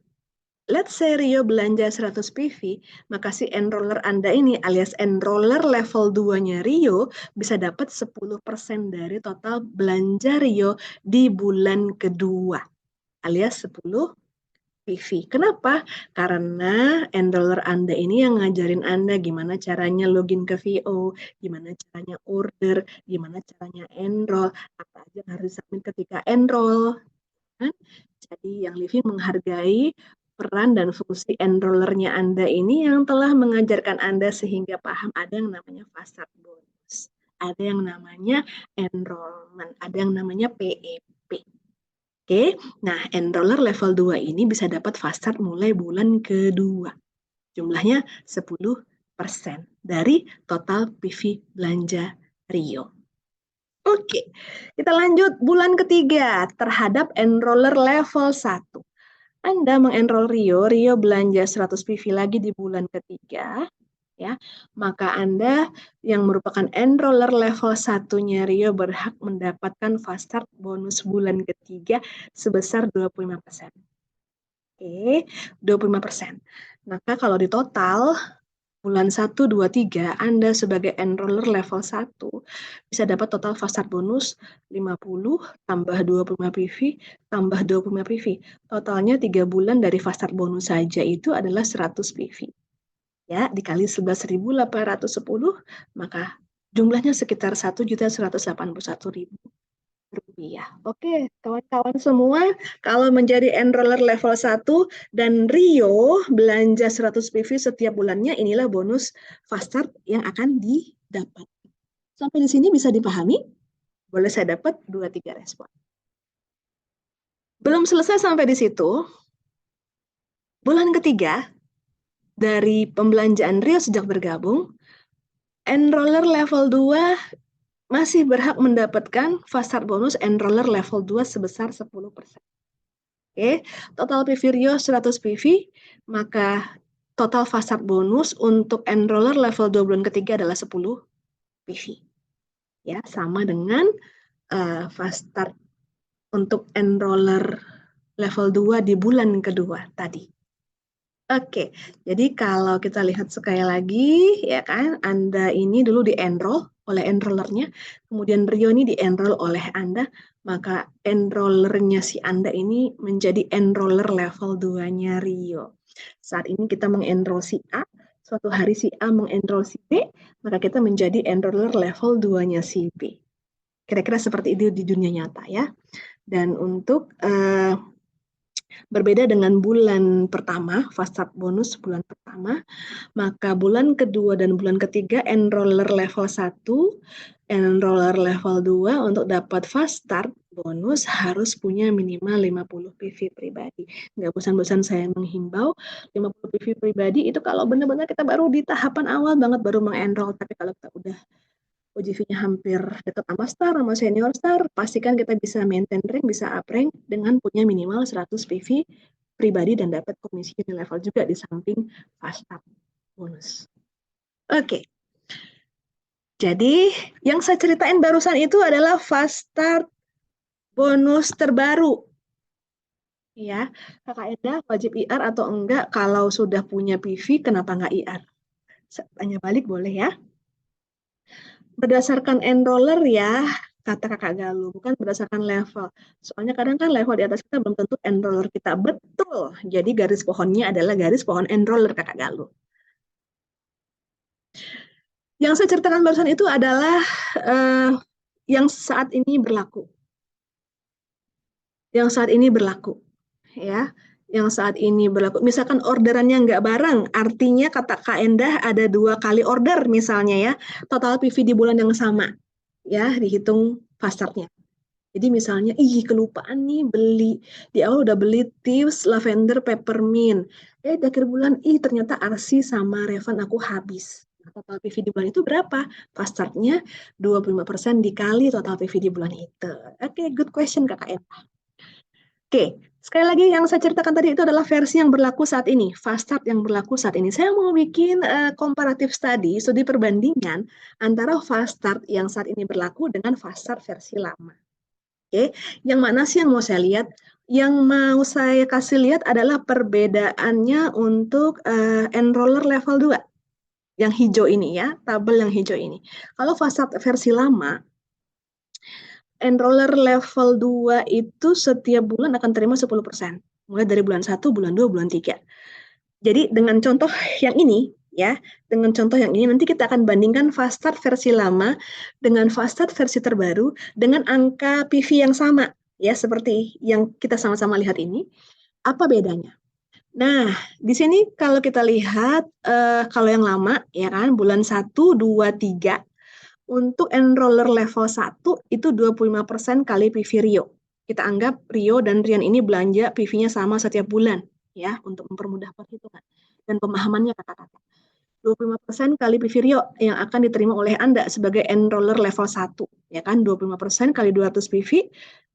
Let's say Rio belanja 100 PV, maka si enroller Anda ini alias enroller level 2-nya Rio bisa dapat 10% dari total belanja Rio di bulan kedua alias 10 PV. Kenapa? Karena enroller Anda ini yang ngajarin Anda gimana caranya login ke VO, gimana caranya order, gimana caranya enroll, apa aja yang harus disubmit ketika enroll. Kan? Jadi yang Livi menghargai peran dan fungsi enrollernya Anda ini yang telah mengajarkan Anda sehingga paham ada yang namanya fast start bonus, ada yang namanya enrollment, ada yang namanya PEP. Oke, nah enroller level 2 ini bisa dapat fast start mulai bulan kedua. Jumlahnya 10% dari total PV belanja Rio. Oke, kita lanjut bulan ketiga terhadap enroller level 1. Anda mengenroll Rio, Rio belanja 100 PV lagi di bulan ketiga, ya, maka Anda yang merupakan enroller level 1-nya Rio berhak mendapatkan fast start bonus bulan ketiga sebesar 25%. Oke, 25%. Maka kalau di total bulan 1, 2, 3, Anda sebagai enroller level 1 bisa dapat total fast start bonus 50 tambah 25 PV tambah 25 PV. Totalnya 3 bulan dari fast start bonus saja itu adalah 100 PV. Ya, dikali 11.810, maka jumlahnya sekitar 1.181.000 rupiah. Oke, kawan-kawan semua, kalau menjadi enroller level 1 dan Rio belanja 100 PV setiap bulannya, inilah bonus fast start yang akan didapat. Sampai di sini bisa dipahami? Boleh saya dapat 2-3 respon. Belum selesai sampai di situ. Bulan ketiga dari pembelanjaan Rio sejak bergabung, enroller level 2 masih berhak mendapatkan fast start bonus enroller level 2 sebesar 10%. Oke, total PV Rio 100 PV, maka total fast start bonus untuk enroller level 2 bulan ketiga adalah 10 PV. Ya, sama dengan fast start untuk enroller level 2 di bulan kedua tadi. Oke, jadi kalau kita lihat sekali lagi, ya kan, Anda ini dulu di-enroll oleh enrollernya, kemudian Rio ini di-enroll oleh Anda, maka enrollernya si Anda ini menjadi enroller level 2-nya Rio. Saat ini kita mengenroll si A, suatu hari si A mengenroll si B, maka kita menjadi enroller level 2-nya si B. Kira-kira seperti itu di dunia nyata ya. Dan untuk berbeda dengan bulan pertama, fast start bonus bulan pertama, maka bulan kedua dan bulan ketiga enroller level 1, enroller level 2 untuk dapat fast start bonus harus punya minimal 50 PV pribadi. Nggak bosan-bosan saya menghimbau, 50 PV pribadi itu kalau benar-benar kita baru di tahapan awal banget baru mengenroll, tapi kalau kita udah OJV-nya hampir dekat sama star, sama senior star, pastikan kita bisa maintain rank, bisa up rank dengan punya minimal 100 PV pribadi dan dapat komisi level juga di samping fast start bonus. Oke. Jadi, yang saya ceritain barusan itu adalah fast start bonus terbaru. Ya, Kakak Eda wajib IR atau enggak kalau sudah punya PV, kenapa enggak IR? Tanya balik boleh ya? Berdasarkan enroller ya, kata Kakak Galuh, bukan berdasarkan level. Soalnya kadang kan level di atas kita belum tentu enroller kita. Betul. Jadi garis pohonnya adalah garis pohon enroller Kakak Galuh. Yang saya ceritakan barusan itu adalah yang saat ini berlaku. Yang saat ini berlaku. Ya. Yang saat ini berlaku. Misalkan orderannya nggak bareng, artinya kata Kak Endah ada 2 kali order misalnya ya. Total PV di bulan yang sama. Ya, dihitung fast start-nya. Jadi misalnya, kelupaan nih beli. Di awal udah beli tips, lavender, peppermint. Di akhir bulan, ternyata Arsi sama Revan aku habis. Nah, total PV di bulan itu berapa? Fast start-nya 25% dikali total PV di bulan itu. Oke, good question Kakak Eva. Oke, sekali lagi yang saya ceritakan tadi itu adalah versi yang berlaku saat ini, fast start yang berlaku saat ini. Saya mau bikin comparative study, studi perbandingan antara fast start yang saat ini berlaku dengan fast start versi lama. Oke, yang mana sih yang mau saya lihat? Yang mau saya kasih lihat adalah perbedaannya untuk enroller level 2. Yang hijau ini ya, tabel yang hijau ini. Kalau fast start versi lama, enroller level 2 itu setiap bulan akan terima 10%. Mulai dari bulan 1, bulan 2, bulan 3. Jadi dengan contoh yang ini, ya, dengan contoh yang ini nanti kita akan bandingkan fast start versi lama dengan fast start versi terbaru dengan angka PV yang sama, ya, seperti yang kita sama-sama lihat ini. Apa bedanya? Nah, di sini kalau kita lihat, kalau yang lama, ya kan, bulan 1, 2, 3, untuk enroller level 1 itu 25% kali PV Rio. Kita anggap Rio dan Rian ini belanja PV-nya sama setiap bulan, ya, untuk mempermudah perhitungan dan pemahamannya kakak-kakak. 25% kali PV Rio yang akan diterima oleh Anda sebagai enroller level 1, ya kan, 25% kali 200 PV,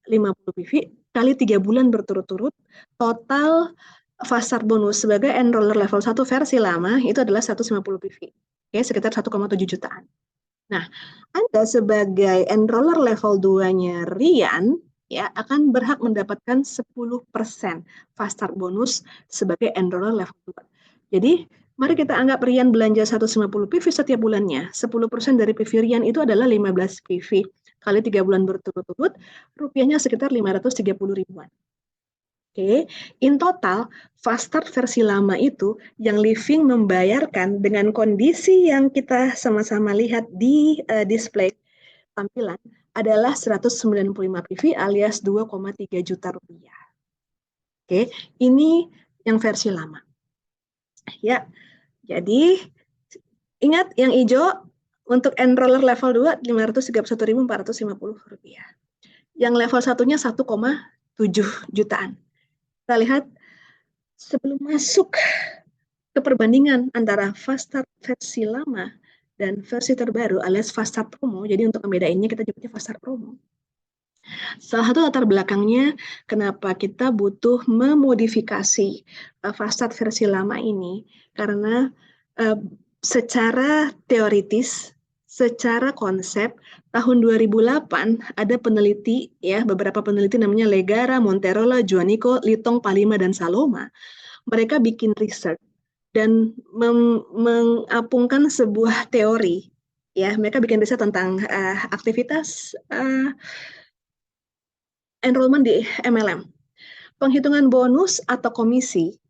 50 PV kali 3 bulan berturut-turut, total fast start bonus sebagai enroller level 1 versi lama itu adalah 150 PV. Oke, sekitar 1,7 jutaan. Nah, Anda sebagai enroller level 2-nya Rian ya akan berhak mendapatkan 10% fast start bonus sebagai enroller level 2. Jadi, mari kita anggap Rian belanja 150 PV setiap bulannya. 10% dari PV Rian itu adalah 15 PV. Kali 3 bulan berturut-turut, rupiahnya sekitar 530 ribuan. Oke, in total, fast start versi lama itu yang Living membayarkan dengan kondisi yang kita sama-sama lihat di display tampilan adalah 195 PV alias 2,3 juta rupiah. Oke, ini yang versi lama. Ya, jadi ingat yang hijau untuk enroller level 2 531.450 rupiah. Yang level satunya 1,7 jutaan. Kita lihat sebelum masuk ke perbandingan antara fast start versi lama dan versi terbaru alias fast start promo. Jadi untuk membedainnya kita nyebutnya fast start promo. Salah satu latar belakangnya kenapa kita butuh memodifikasi fast start versi lama ini karena secara teoritis, secara konsep tahun 2008 ada peneliti ya beberapa peneliti namanya Legara, Monterola, Juanico, Litong, Palima dan Saloma. Mereka bikin research dan mengapungkan sebuah teori ya mereka bikin riset tentang aktivitas enrollment di MLM. Penghitungan bonus atau komisi,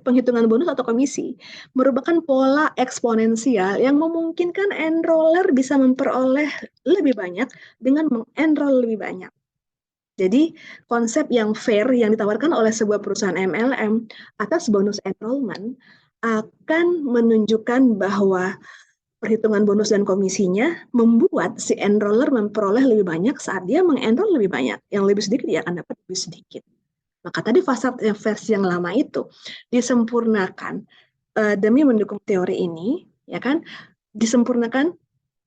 penghitungan bonus atau komisi merupakan pola eksponensial yang memungkinkan enroller bisa memperoleh lebih banyak dengan mengenroll lebih banyak. Jadi konsep yang fair yang ditawarkan oleh sebuah perusahaan MLM atas bonus enrollment akan menunjukkan bahwa perhitungan bonus dan komisinya membuat si enroller memperoleh lebih banyak saat dia mengenroll lebih banyak. Yang lebih sedikit dia akan dapat lebih sedikit. Maka tadi fasad versi yang lama itu disempurnakan demi mendukung teori ini, ya kan? Disempurnakan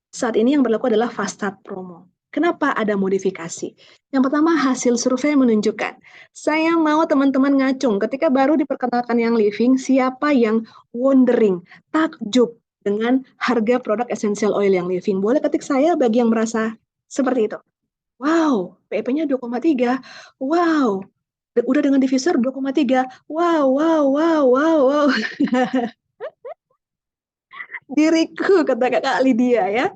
saat ini yang berlaku adalah fast start promo. Kenapa ada modifikasi? Yang pertama, hasil survei menunjukkan. Saya mau teman-teman ngacung ketika baru diperkenalkan yang living, siapa yang wondering, takjub dengan harga produk essential oil yang living. Boleh ketik saya bagi yang merasa seperti itu. Wow, PEP-nya 2,3. Wow, udah dengan divisor 2,3. Wow, wow, wow, wow, wow. Diriku, kata kakak Lydia ya.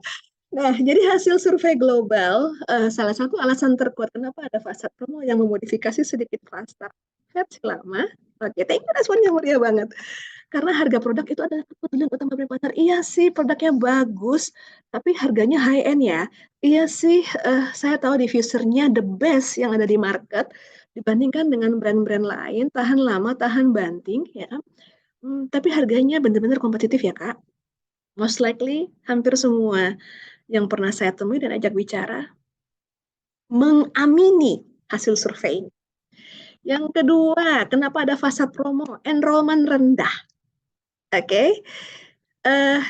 Nah, jadi hasil survei global, salah satu alasan terkuat kenapa ada fast promo yang memodifikasi sedikit fast versi lama. Oke, thank you, responnya meriah banget. Karena harga produk itu adalah kebutuhan utama brand partner. Iya sih, produknya bagus, tapi harganya high end ya. Iya sih, saya tahu diffusernya the best yang ada di market dibandingkan dengan brand-brand lain, tahan lama, tahan banting, ya. Tapi harganya benar-benar kompetitif ya, Kak. Most likely, hampir semua yang pernah saya temui dan ajak bicara mengamini hasil survei. Yang kedua, kenapa ada fasa promo? Enrollment rendah. Oke.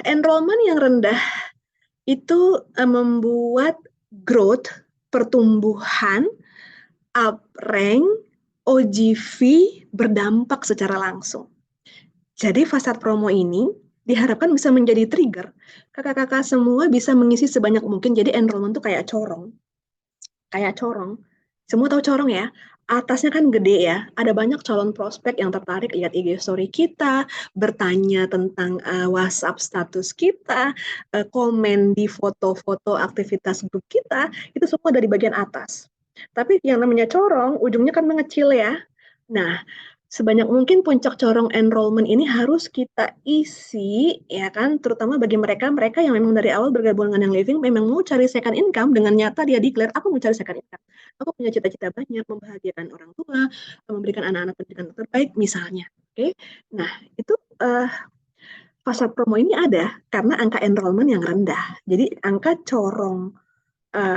Enrollment yang rendah itu membuat growth, pertumbuhan, up rank, OGV berdampak secara langsung. Jadi fasad promo ini diharapkan bisa menjadi trigger. Kakak-kakak semua bisa mengisi sebanyak mungkin. Jadi enrollment tuh kayak corong. Kayak corong. Semua tahu corong ya? Atasnya kan gede ya. Ada banyak calon prospek yang tertarik lihat IG story kita, bertanya tentang WhatsApp status kita, komen di foto-foto aktivitas grup kita, itu semua dari bagian atas. Tapi yang namanya corong, ujungnya kan mengecil ya. Nah, sebanyak mungkin puncak corong enrollment ini harus kita isi, ya kan, terutama bagi mereka yang memang dari awal bergabung dengan yang living, memang mau cari second income, dengan nyata dia declare, aku mau cari second income. Aku punya cita-cita banyak, membahagiakan orang tua, memberikan anak-anak pendidikan terbaik, misalnya. Oke, nah itu fasad promo ini ada karena angka enrollment yang rendah. Jadi angka corong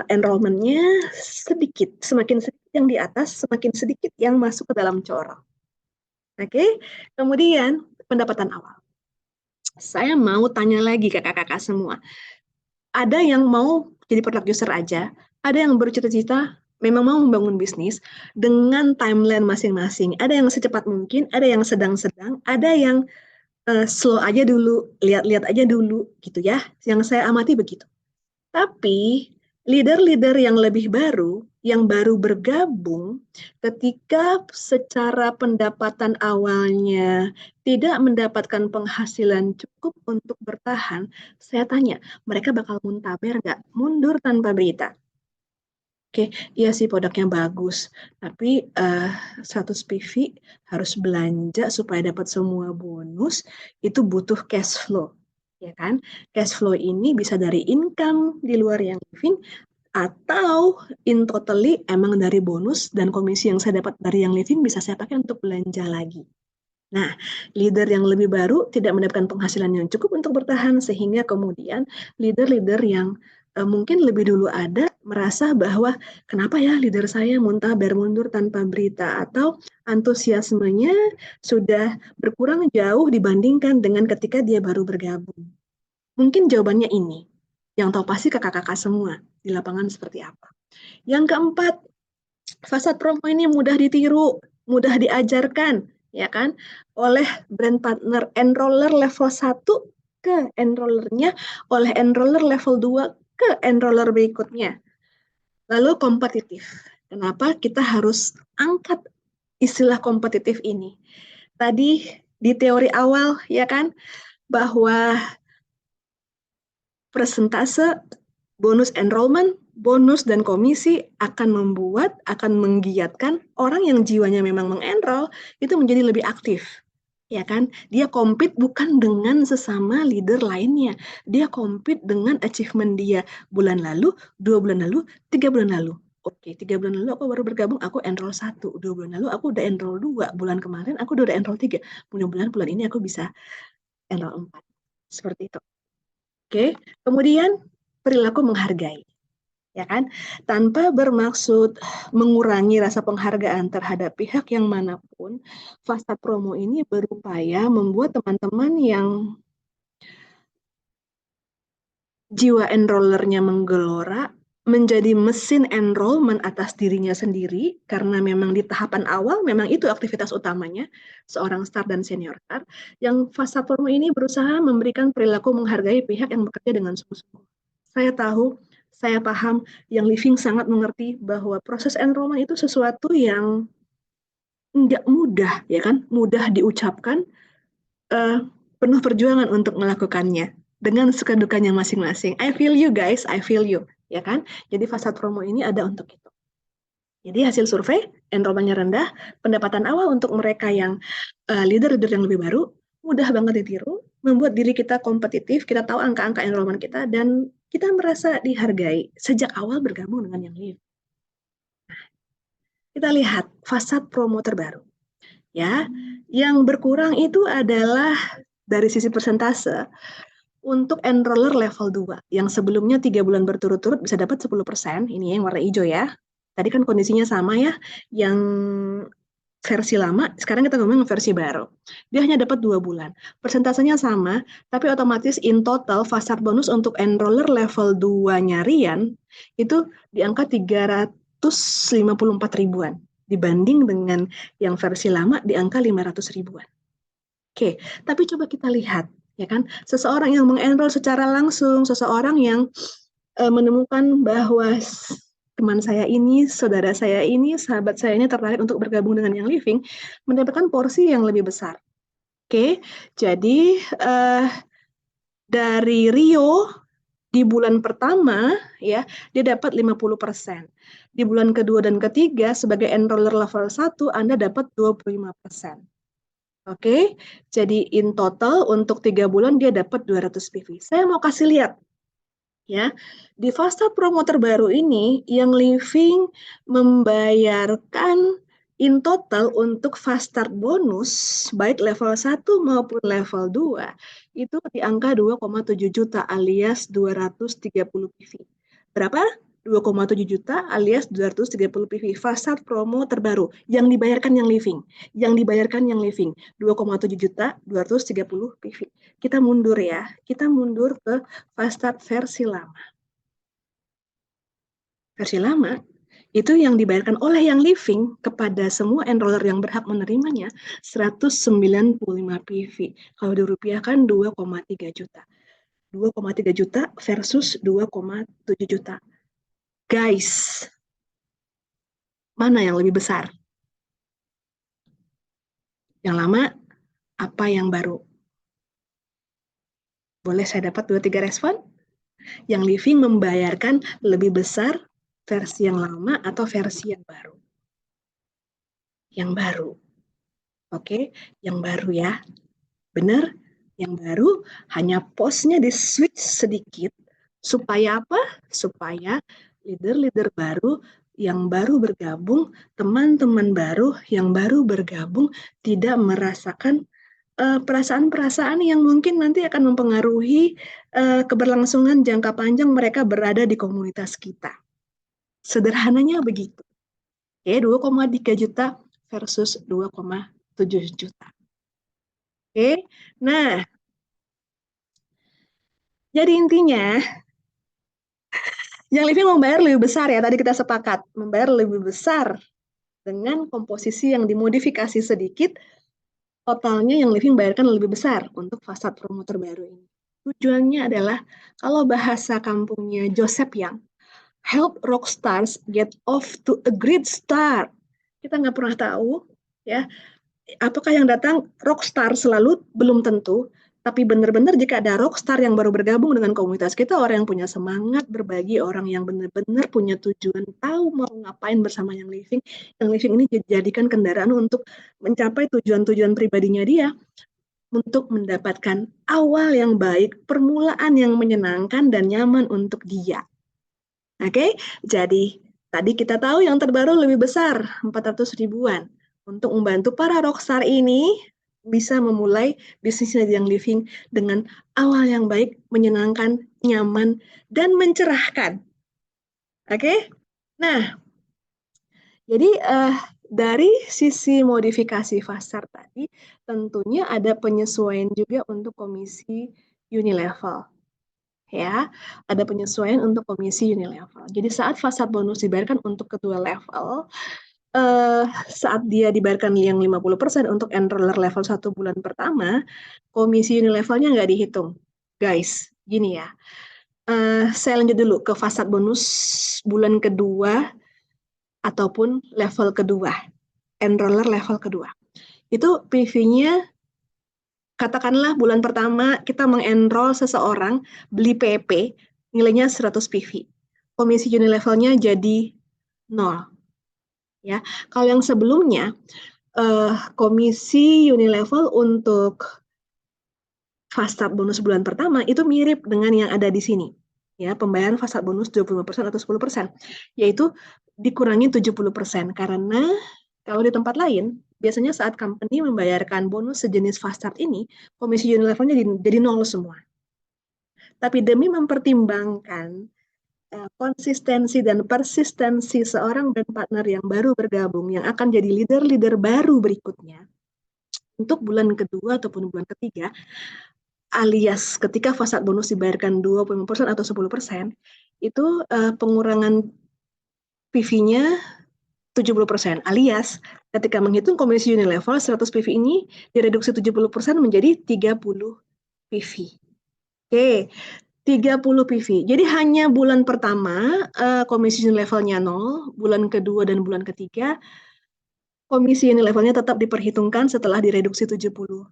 enrollment-nya sedikit, semakin sedikit yang di atas, semakin sedikit yang masuk ke dalam corong. Oke, kemudian pendapatan awal. Saya mau tanya lagi ke kakak-kakak semua. Ada yang mau jadi product user aja, ada yang bercita-cita memang mau membangun bisnis dengan timeline masing-masing. Ada yang secepat mungkin, ada yang sedang-sedang, ada yang slow aja dulu, lihat-lihat aja dulu gitu ya. Yang saya amati begitu. Tapi leader-leader yang lebih baru, yang baru bergabung, ketika secara pendapatan awalnya tidak mendapatkan penghasilan cukup untuk bertahan, saya tanya, mereka bakal muntaber nggak? Mundur tanpa berita. Oke, iya sih produknya bagus, tapi 100 PV harus belanja supaya dapat semua bonus, itu butuh cash flow, ya kan? Cash flow ini bisa dari income di luar yang living, atau in totally emang dari bonus dan komisi yang saya dapat dari yang living bisa saya pakai untuk belanja lagi. Nah, leader yang lebih baru tidak mendapatkan penghasilan yang cukup untuk bertahan, sehingga kemudian leader-leader yang mungkin lebih dulu ada merasa bahwa kenapa ya leader saya muntah mundur tanpa berita, atau antusiasmenya sudah berkurang jauh dibandingkan dengan ketika dia baru bergabung. Mungkin jawabannya ini. Yang tahu pasti kakak-kakak semua di lapangan seperti apa. Yang keempat, fasad promo ini mudah ditiru, mudah diajarkan, ya kan, oleh brand partner enroller level 1 ke enrollernya, oleh enroller level 2 ke enroller berikutnya. Lalu kompetitif. Kenapa kita harus angkat istilah kompetitif ini? Tadi di teori awal, ya kan, bahwa persentase bonus enrollment, bonus dan komisi akan menggiatkan orang yang jiwanya memang mengenroll itu menjadi lebih aktif. Ya kan? Dia compete bukan dengan sesama leader lainnya. Dia compete dengan achievement dia bulan lalu, 2 bulan lalu, 3 bulan lalu. Oke, 3 bulan lalu aku baru bergabung, aku enroll 1. 2 bulan lalu aku udah enroll 2. Bulan kemarin aku udah enroll 3. Mudah-mudahan bulan ini aku bisa enroll 4. Seperti itu. Oke, kemudian perilaku menghargai, ya kan? Tanpa bermaksud mengurangi rasa penghargaan terhadap pihak yang manapun, fasa promo ini berupaya membuat teman-teman yang jiwa enrollernya menggelora, menjadi mesin enrollment atas dirinya sendiri, karena memang di tahapan awal memang itu aktivitas utamanya seorang start dan senior start, yang fasa promo ini berusaha memberikan perilaku menghargai pihak yang bekerja dengan sungguh-sungguh. Saya tahu, saya paham, yang living sangat mengerti bahwa proses enrollment itu sesuatu yang nggak mudah, ya kan? Mudah diucapkan, penuh perjuangan untuk melakukannya dengan suka dukanya masing-masing. I feel you guys, I feel you, ya kan? Jadi fasad promo ini ada untuk itu. Jadi hasil survei, enrollment-nya rendah, pendapatan awal untuk mereka yang leader-leader yang lebih baru, mudah banget ditiru, membuat diri kita kompetitif, kita tahu angka-angka enrollment kita, dan kita merasa dihargai sejak awal bergabung dengan yang live. Kita lihat fasad promo terbaru. Ya, yang berkurang itu adalah dari sisi persentase untuk enroller level 2 yang sebelumnya 3 bulan berturut-turut bisa dapat 10%, ini yang warna hijau ya. Tadi kan kondisinya sama ya, yang versi lama, sekarang kita ngomong versi baru. Dia hanya dapat 2 bulan. Persentasenya sama, tapi otomatis in total fast start bonus untuk enroller level 2-nya Rian itu di angka 354 ribuan dibanding dengan yang versi lama di angka 500 ribuan. Oke, tapi coba kita lihat, ya kan, seseorang yang mengenroll secara langsung, seseorang yang menemukan bahwa teman saya ini, saudara saya ini, sahabat saya ini tertarik untuk bergabung dengan Young Living, mendapatkan porsi yang lebih besar. Oke, jadi dari Rio di bulan pertama ya dia dapat 50%. Di bulan kedua dan ketiga sebagai enroller level 1 Anda dapat 25%. Oke, jadi in total untuk 3 bulan dia dapat 200 PV. Saya mau kasih lihat ya. Di fase promo terbaru ini Young Living membayarkan in total untuk fast start bonus baik level 1 maupun level 2 itu di angka 2,7 juta alias 230 PV. Berapa? 2,7 juta alias 230 PV fast start promo terbaru yang dibayarkan Young Living. Yang dibayarkan Young Living 2,7 juta 230 PV. Kita mundur ya. Kita mundur ke fast start versi lama. Versi lama itu yang dibayarkan oleh Young Living kepada semua enroller yang berhak menerimanya 195 PV. Kalau dirupiahkan 2,3 juta. 2,3 juta versus 2,7 juta. Guys, mana yang lebih besar? Yang lama apa yang baru? Boleh saya dapat 2-3 respon? Young Living membayarkan lebih besar versi yang lama atau versi yang baru? Yang baru. Oke, yang baru ya. Benar? Yang baru hanya posnya di switch sedikit. Supaya apa? Supaya leader-leader baru yang baru bergabung, teman-teman baru yang baru bergabung tidak merasakan perasaan-perasaan yang mungkin nanti akan mempengaruhi keberlangsungan jangka panjang mereka berada di komunitas kita. Sederhananya begitu. Oke, 2,3 juta versus 2,7 juta. Oke, nah, jadi intinya, Young Living membayar lebih besar ya, tadi kita sepakat, membayar lebih besar dengan komposisi yang dimodifikasi sedikit, totalnya Young Living bayarkan lebih besar untuk fasad promo terbaru ini. Tujuannya adalah, kalau bahasa kampungnya Joseph Young, help rockstars get off to a great start. Kita nggak pernah tahu, ya, apakah yang datang rockstar selalu belum tentu, tapi benar-benar jika ada rockstar yang baru bergabung dengan komunitas kita, orang yang punya semangat berbagi, orang yang benar-benar punya tujuan, tahu mau ngapain bersama Young Living ini dijadikan kendaraan untuk mencapai tujuan-tujuan pribadinya dia, untuk mendapatkan awal yang baik, permulaan yang menyenangkan dan nyaman untuk dia. Oke, jadi tadi kita tahu yang terbaru lebih besar, 400 ribuan. Untuk membantu para rockstar ini bisa memulai bisnisnya Young Living dengan awal yang baik, menyenangkan, nyaman, dan mencerahkan. Oke, nah, jadi dari sisi modifikasi fasar tadi, tentunya ada penyesuaian juga untuk komisi unilevel. Ya, ada penyesuaian untuk komisi unilevel. Jadi saat fasad bonus dibayarkan untuk kedua level, saat dia dibayarkan yang 50% untuk enroller level 1 bulan pertama, komisi unilevelnya nggak dihitung. Guys, gini ya, saya lanjut dulu ke fasad bonus bulan kedua ataupun level kedua, enroller level kedua. Itu PV-nya, katakanlah bulan pertama kita mengenroll seseorang, beli PP, nilainya 100 PV. Komisi unilevelnya jadi 0. Ya, kalau yang sebelumnya, komisi unilevel untuk fast start bonus bulan pertama itu mirip dengan yang ada di sini. Ya, pembayaran fast start bonus 25% atau 10%, yaitu dikurangi 70%, karena kalau di tempat lain, biasanya saat company membayarkan bonus sejenis fast start ini, komisi unilevelnya jadi 0 semua. Tapi demi mempertimbangkan konsistensi dan persistensi seorang brand partner yang baru bergabung, yang akan jadi leader-leader baru berikutnya, untuk bulan kedua ataupun bulan ketiga, alias ketika fasad bonus dibayarkan 25% atau 10%, itu pengurangan PV-nya 70%, alias ketika menghitung komisi Unilevel, 100 PV ini direduksi 70% menjadi 30 PV. Oke, 30 PV. Jadi hanya bulan pertama komisi Unilevelnya 0, bulan kedua dan bulan ketiga komisi Unilevelnya tetap diperhitungkan setelah direduksi 70%.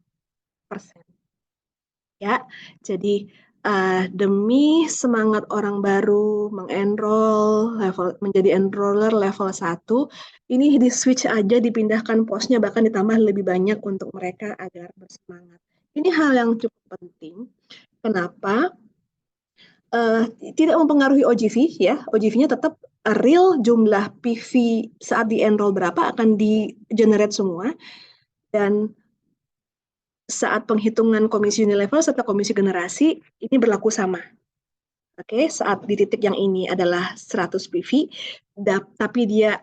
Ya, jadi demi semangat orang baru menjadi enroller level 1, ini di switch aja, dipindahkan posnya, bahkan ditambah lebih banyak untuk mereka agar bersemangat. Ini hal yang cukup penting. Kenapa? Tidak mempengaruhi OGV ya, OGV-nya tetap real, jumlah PV saat di-enroll berapa akan di-generate semua, dan saat penghitungan komisi Unilevel serta komisi generasi ini berlaku sama. Oke, saat di titik yang ini adalah 100 PV, tapi dia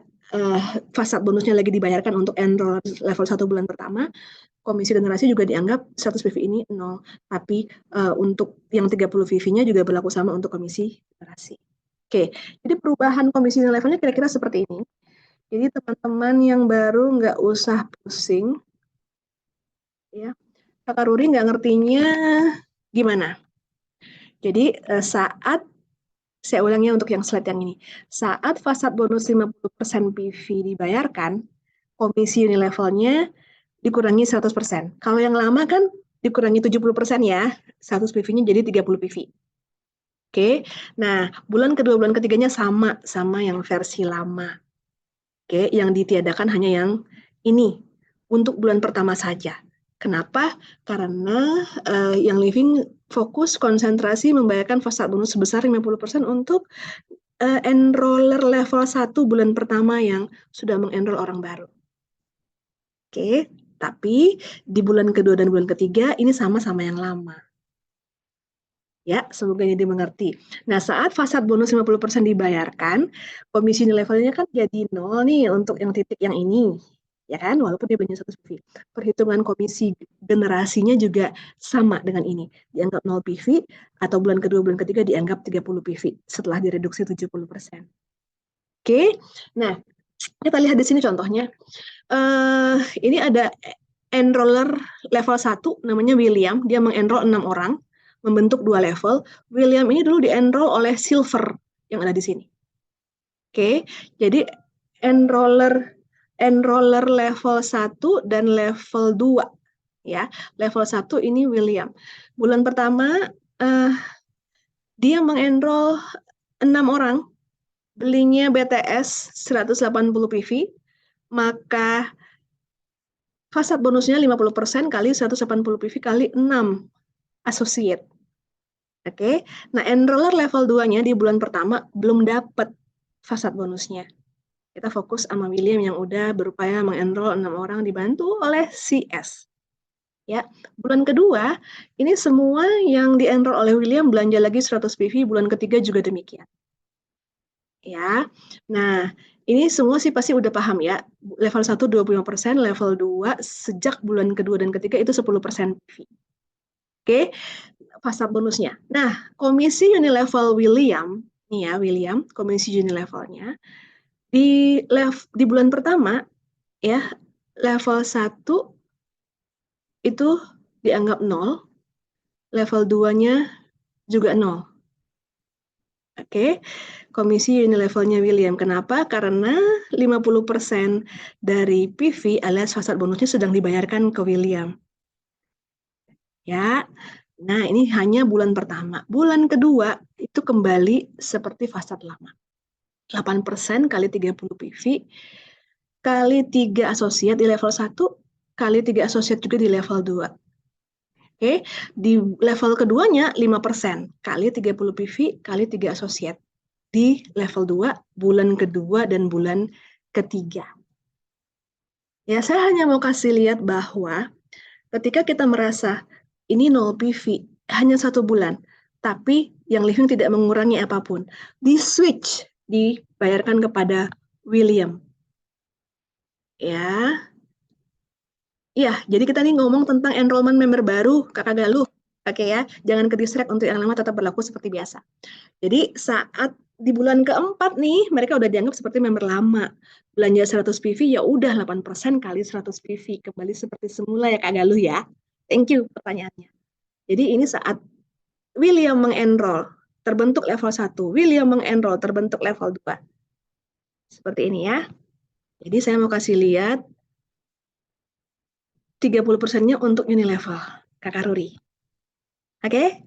fasad bonusnya lagi dibayarkan untuk enroll level 1 bulan pertama, komisi generasi juga dianggap 100 PV ini 0. Tapi untuk yang 30 PV-nya juga berlaku sama untuk komisi generasi. Oke, jadi perubahan komisi levelnya kira-kira seperti ini. Jadi teman-teman yang baru nggak usah pusing, ya. Kakak Ruri nggak ngertinya gimana. Jadi saat, saya ulangnya untuk yang slide yang ini, saat fasad bonus 50% PV dibayarkan, komisi Unilevelnya dikurangi 100%. Kalau yang lama kan dikurangi 70% ya, 100 PV-nya jadi 30 PV. Oke, nah bulan kedua, bulan ketiganya sama yang versi lama. Oke, yang ditiadakan hanya yang ini, untuk bulan pertama saja. Kenapa? Karena yang living fokus konsentrasi membayarkan fasad bonus sebesar 50% untuk enroller level 1 bulan pertama yang sudah mengenroll orang baru. Oke, tapi di bulan kedua dan bulan ketiga ini sama-sama yang lama. Ya, semoga ini dimengerti. Nah, saat fasad bonus 50% dibayarkan, komisi levelnya kan jadi 0 nih untuk yang titik yang ini. Ya kan, walaupun dia banyak 100 PV. Perhitungan komisi generasinya juga sama dengan ini. Dianggap 0 PV, atau bulan kedua, bulan ketiga dianggap 30 PV setelah direduksi 70%. Oke, nah kita lihat di sini contohnya. Ini ada enroller level 1, namanya William. Dia mengenroll 6 orang, membentuk 2 level. William ini dulu di-enroll oleh Silver yang ada di sini. Oke, jadi enroller level 1 dan level 2. Ya, level 1 ini William. Bulan pertama dia mengenroll 6 orang, belinya BTS 180 PV, maka fasad bonusnya 50% kali 180 PV kali 6 associate. Oke, nah enroller level 2-nya di bulan pertama belum dapat fasad bonusnya. Kita fokus sama William yang udah berupaya mengenroll 6 orang dibantu oleh CS. Ya, bulan kedua ini semua yang dienroll oleh William belanja lagi 100 PV, bulan ketiga juga demikian. Ya, nah ini semua sih pasti udah paham ya. Level 1 25%, level 2 sejak bulan kedua dan ketiga itu 10% PV. Oke, fasad bonusnya. Nah, komisi Unilevel William, nih ya William, komisi Unilevelnya di bulan pertama ya, level 1 itu dianggap 0, level 2-nya juga 0. Oke, komisi Unilevelnya William. Kenapa? Karena 50% dari PV alias fasad bonusnya sedang dibayarkan ke William. Ya, nah ini hanya bulan pertama. Bulan kedua itu kembali seperti fasad lama. 8% kali 30 PV, kali 3 asosiat di level 1, kali 3 asosiat juga di level 2. Oke, di level keduanya 5%, kali 30 PV, kali 3 asosiat di level 2, bulan kedua dan bulan ketiga. Ya, saya hanya mau kasih lihat bahwa ketika kita merasa ini 0 PV, hanya 1 bulan, tapi yang living tidak mengurangi apapun. Di switch, dibayarkan kepada William. Ya, iya, jadi kita nih ngomong tentang enrollment member baru, Kakak Galuh. Oke ya, jangan ke distract, untuk yang lama tetap berlaku seperti biasa. Jadi saat di bulan keempat nih, mereka udah dianggap seperti member lama. Belanja 100 PV, ya udah 8% kali 100 PV. Kembali seperti semula ya Kak Galuh ya. Thank you pertanyaannya. Jadi ini saat William mengenroll, terbentuk level 1. William mengenroll, terbentuk level 2. Seperti ini ya. Jadi saya mau kasih lihat 30%-nya untuk Unilevel, Kakak Ruri. Oke?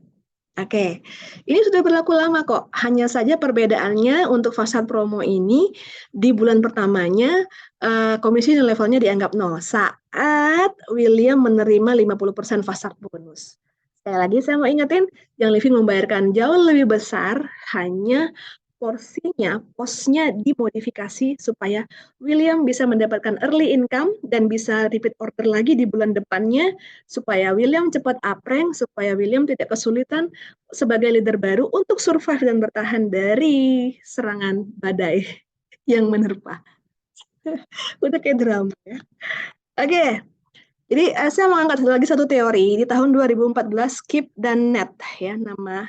Oke, ini sudah berlaku lama kok. Hanya saja perbedaannya untuk fast promo ini di bulan pertamanya komisi levelnya dianggap 0 saat William menerima 50% fast bonus. Sekali lagi saya mau ingetin, yang living membayarkan jauh lebih besar, hanya porsinya, posnya dimodifikasi supaya William bisa mendapatkan early income dan bisa repeat order lagi di bulan depannya, supaya William cepat uprank, supaya William tidak kesulitan sebagai leader baru untuk survive dan bertahan dari serangan badai yang menerpa. Udah kayak drama ya. Oke, jadi saya mengangkat lagi satu teori di tahun 2014, Kip dan Net ya nama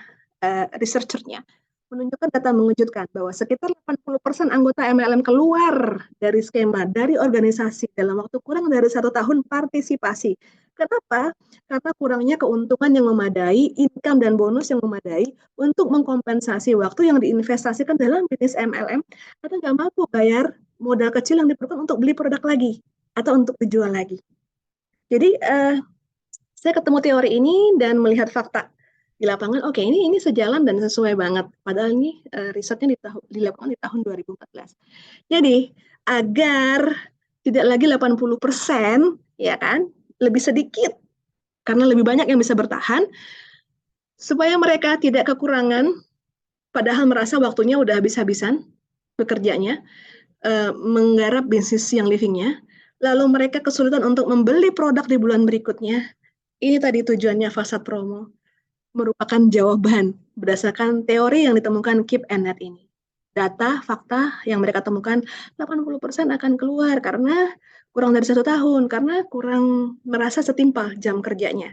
researchernya menunjukkan data mengejutkan bahwa sekitar 80% anggota MLM keluar dari skema, dari organisasi dalam waktu kurang dari 1 tahun partisipasi. Kenapa? Karena kurangnya keuntungan yang memadai, income dan bonus yang memadai untuk mengkompensasi waktu yang diinvestasikan dalam bisnis MLM, atau nggak mampu bayar modal kecil yang diperlukan untuk beli produk lagi atau untuk dijual lagi. Jadi saya ketemu teori ini dan melihat fakta di lapangan, oke, ini sejalan dan sesuai banget. Padahal ini risetnya dilakukan di tahun 2014. Jadi agar tidak lagi 80%, ya kan, lebih sedikit karena lebih banyak yang bisa bertahan, supaya mereka tidak kekurangan, padahal merasa waktunya udah habis-habisan bekerjanya, menggarap bisnis yang livingnya, lalu mereka kesulitan untuk membeli produk di bulan berikutnya. Ini tadi tujuannya fase promo, merupakan jawaban berdasarkan teori yang ditemukan Kip and Net ini. Data, fakta yang mereka temukan, 80% akan keluar karena kurang dari 1 tahun, karena kurang merasa setimpal jam kerjanya.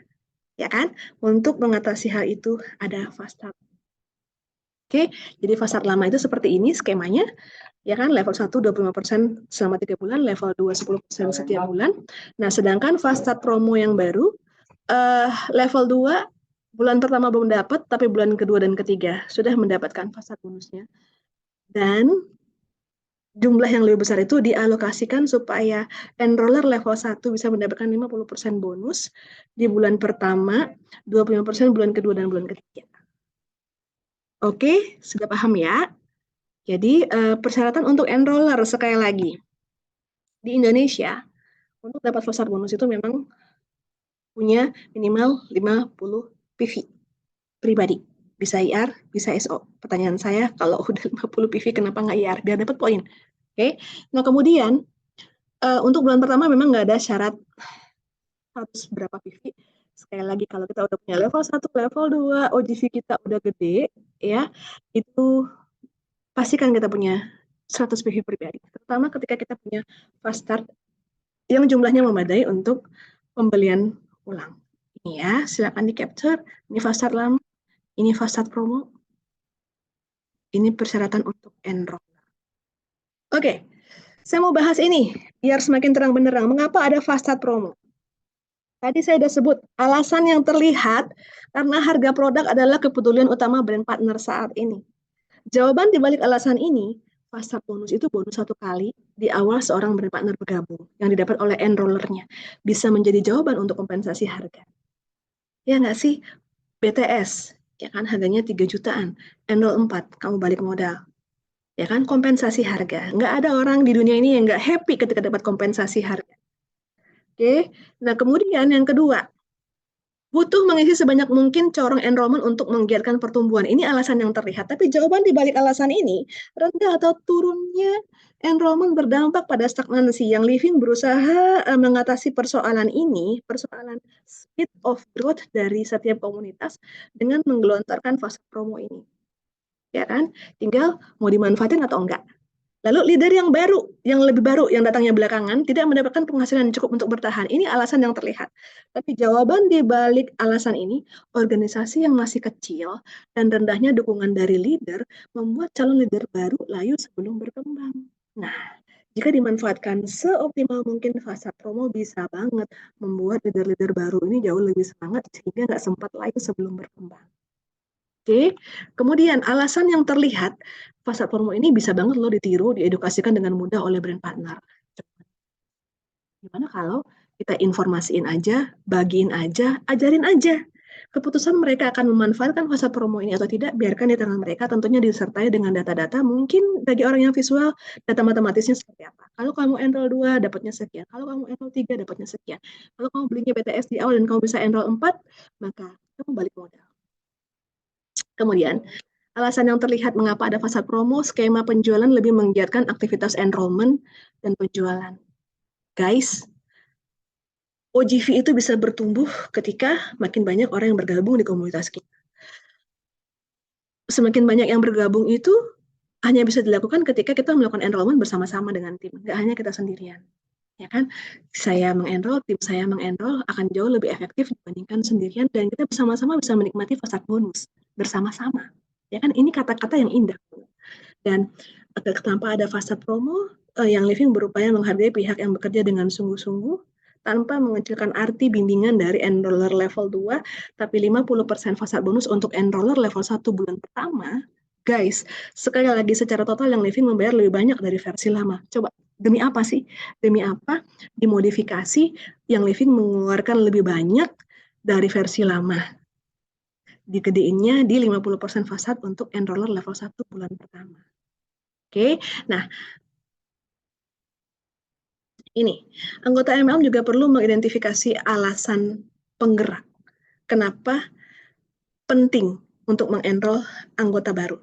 Ya kan? Untuk mengatasi hal itu ada fast start. Oke, jadi fast start lama itu seperti ini skemanya. Ya kan, level 1 25% selama 3 bulan, level 2 10% setiap bulan. Nah, sedangkan fast start promo yang baru, level 2 bulan pertama belum dapat, tapi bulan kedua dan ketiga sudah mendapatkan fast start bonusnya. Dan jumlah yang lebih besar itu dialokasikan supaya enroller level 1 bisa mendapatkan 50% bonus di bulan pertama, 25% bulan kedua dan bulan ketiga. Oke, sudah paham ya? Jadi persyaratan untuk enroller sekali lagi. Di Indonesia, untuk dapat fast start bonus itu memang punya minimal 50 PV pribadi. Bisa IR, bisa SO. Pertanyaan saya, kalau udah 50 PV kenapa nggak IR? Biar dapat poin. Oke. Nah, kemudian untuk bulan pertama memang nggak ada syarat harus berapa PV. Sekali lagi, kalau kita udah punya level 1, level 2, OGV kita udah gede, ya, itu pastikan kita punya 100 PV pribadi. Terutama ketika kita punya fast start yang jumlahnya memadai untuk pembelian ulang. Ini ya, silakan di-capture. Ini fast start lama, ini fast start promo, ini persyaratan untuk enroll. Oke, saya mau bahas ini biar semakin terang benderang. Mengapa ada fast start promo? Tadi saya sudah sebut alasan yang terlihat karena harga produk adalah kepedulian utama brand partner saat ini. Jawaban dibalik alasan ini, fast start bonus itu bonus 1 kali di awal seorang brand partner bergabung yang didapat oleh enrollernya. Bisa menjadi jawaban untuk kompensasi harga. Ya nggak sih? BTS, ya kan harganya 3 jutaan. Enroll 4, kamu balik modal. Ya kan, kompensasi harga. Nggak ada orang di dunia ini yang nggak happy ketika dapat kompensasi harga. Oke, nah kemudian yang kedua, Butuh mengisi sebanyak mungkin corong enrollment untuk menggiatkan pertumbuhan. Ini alasan yang terlihat. Tapi jawaban di balik alasan ini, rendah atau turunnya enrollment berdampak pada stagnansi. Yang Living berusaha mengatasi persoalan ini, persoalan speed of growth dari setiap komunitas dengan menggelontorkan fase promo ini. Ya kan? Tinggal mau dimanfaatin atau enggak. Lalu leader yang baru, yang lebih baru, yang datangnya belakangan, tidak mendapatkan penghasilan yang cukup untuk bertahan. Ini alasan yang terlihat. Tapi jawaban di balik alasan ini, organisasi yang masih kecil dan rendahnya dukungan dari leader membuat calon leader baru layu sebelum berkembang. Nah, jika dimanfaatkan seoptimal mungkin, fase promo bisa banget membuat leader-leader baru ini jauh lebih semangat sehingga nggak sempat layu sebelum berkembang. Oke, kemudian alasan yang terlihat, fase promo ini bisa banget lo ditiru, diedukasikan dengan mudah oleh brand partner. Gimana kalau kita informasiin aja, bagiin aja, ajarin aja. Keputusan mereka akan memanfaatkan fase promo ini atau tidak, biarkan di tangan mereka, tentunya disertai dengan data-data. Mungkin bagi orang yang visual, data matematisnya seperti apa. Kalau kamu enroll 2, dapatnya sekian. Kalau kamu enroll 3, dapatnya sekian. Kalau kamu belinya BTS di awal dan kamu bisa enroll 4, maka kamu balik modal. Kemudian, alasan yang terlihat mengapa ada fase promo, skema penjualan lebih menggiatkan aktivitas enrollment dan penjualan. Guys, OGV itu bisa bertumbuh ketika makin banyak orang yang bergabung di komunitas kita. Semakin banyak yang bergabung itu hanya bisa dilakukan ketika kita melakukan enrollment bersama-sama dengan tim, nggak hanya kita sendirian. Ya kan, saya mengenroll, tim saya mengenroll akan jauh lebih efektif dibandingkan sendirian, dan kita bersama-sama bisa menikmati fase bonus bersama-sama. Ya kan, ini kata-kata yang indah. Dan tanpa ada fase promo, yang Living berupaya menghargai pihak yang bekerja dengan sungguh-sungguh tanpa mengecilkan arti bimbingan dari enroller level 2, tapi 50% fase bonus untuk enroller level 1 bulan pertama. Guys, sekali lagi secara total yang Living membayar lebih banyak dari versi lama. Coba, demi apa sih? Demi apa dimodifikasi yang Living mengeluarkan lebih banyak dari versi lama? Digedeinnya di 50% fasad untuk enroller level 1 bulan pertama. Oke, nah ini anggota MLM juga perlu mengidentifikasi alasan penggerak. Kenapa penting untuk mengenroll anggota baru?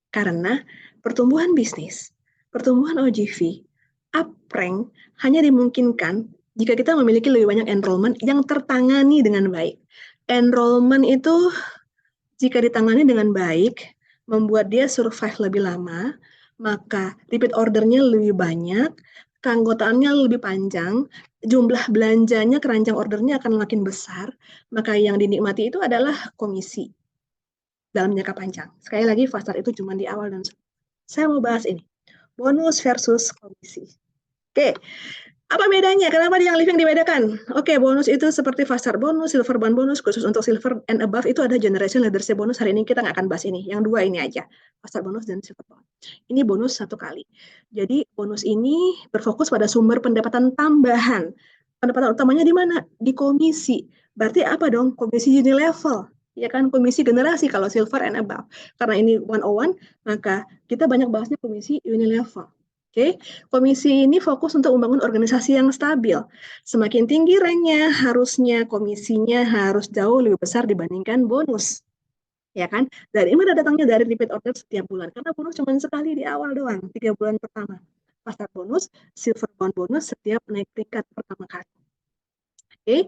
Karena pertumbuhan bisnis, pertumbuhan OGV, uprank hanya dimungkinkan jika kita memiliki lebih banyak enrollment yang tertangani dengan baik. Enrollment itu jika ditangani dengan baik, membuat dia survive lebih lama, maka repeat ordernya lebih banyak, keanggotaannya lebih panjang, jumlah belanjanya, keranjang ordernya akan makin besar, maka yang dinikmati itu adalah komisi dalam jangka panjang. Sekali lagi, fast itu cuma di awal dan saya mau bahas ini, bonus versus komisi. Oke, apa bedanya? Kenapa yang Living dibedakan? Oke, bonus itu seperti fast bonus, silver band bonus, khusus untuk silver and above itu ada generation leadership bonus. Hari ini kita nggak akan bahas ini, yang dua ini aja, fast bonus dan silver band. Ini bonus satu kali. Jadi bonus ini berfokus pada sumber pendapatan tambahan. Pendapatan utamanya di mana? Di komisi. Berarti apa dong? Komisi unilevel. Ya kan, komisi generasi kalau silver and above. Karena ini 101, maka kita banyak bahasnya komisi unilevel. Oke, komisi ini fokus untuk membangun organisasi yang stabil. Semakin tinggi ranknya, harusnya komisinya harus jauh lebih besar dibandingkan bonus. Ya kan? Dari mana datangnya? Dari repeat order setiap bulan. Karena bonus cuma sekali di awal doang, 3 bulan pertama. Pasar bonus, silver bond bonus setiap naik peringkat pertama kali. Oke,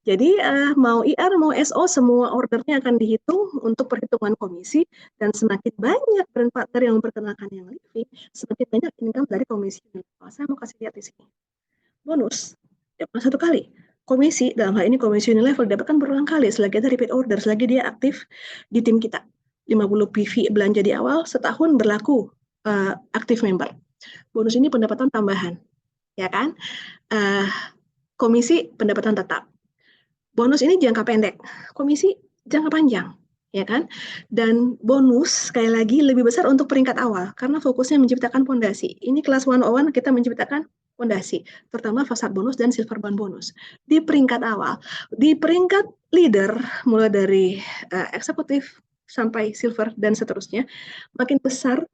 jadi mau IR mau SO semua ordernya akan dihitung untuk perhitungan komisi, dan semakin banyak brand partner yang memperkenalkan yang Living, semakin banyak income dari komisi. Saya mau kasih lihat di sini. Bonus, dapat satu kali. Komisi, dalam hal ini komisi Unilevel, dapatkan berulang kali selagi ada repeat order, selagi dia aktif di tim kita. 50 PV belanja di awal, setahun berlaku aktif member. Bonus ini pendapatan tambahan, ya kan? Komisi pendapatan tetap. Bonus ini jangka pendek, komisi jangka panjang, ya kan? Dan bonus sekali lagi lebih besar untuk peringkat awal karena fokusnya menciptakan fondasi. Ini kelas 101 kita menciptakan fondasi, terutama fasad bonus dan silver band bonus. Di peringkat awal, di peringkat leader mulai dari eksekutif sampai silver dan seterusnya, makin besar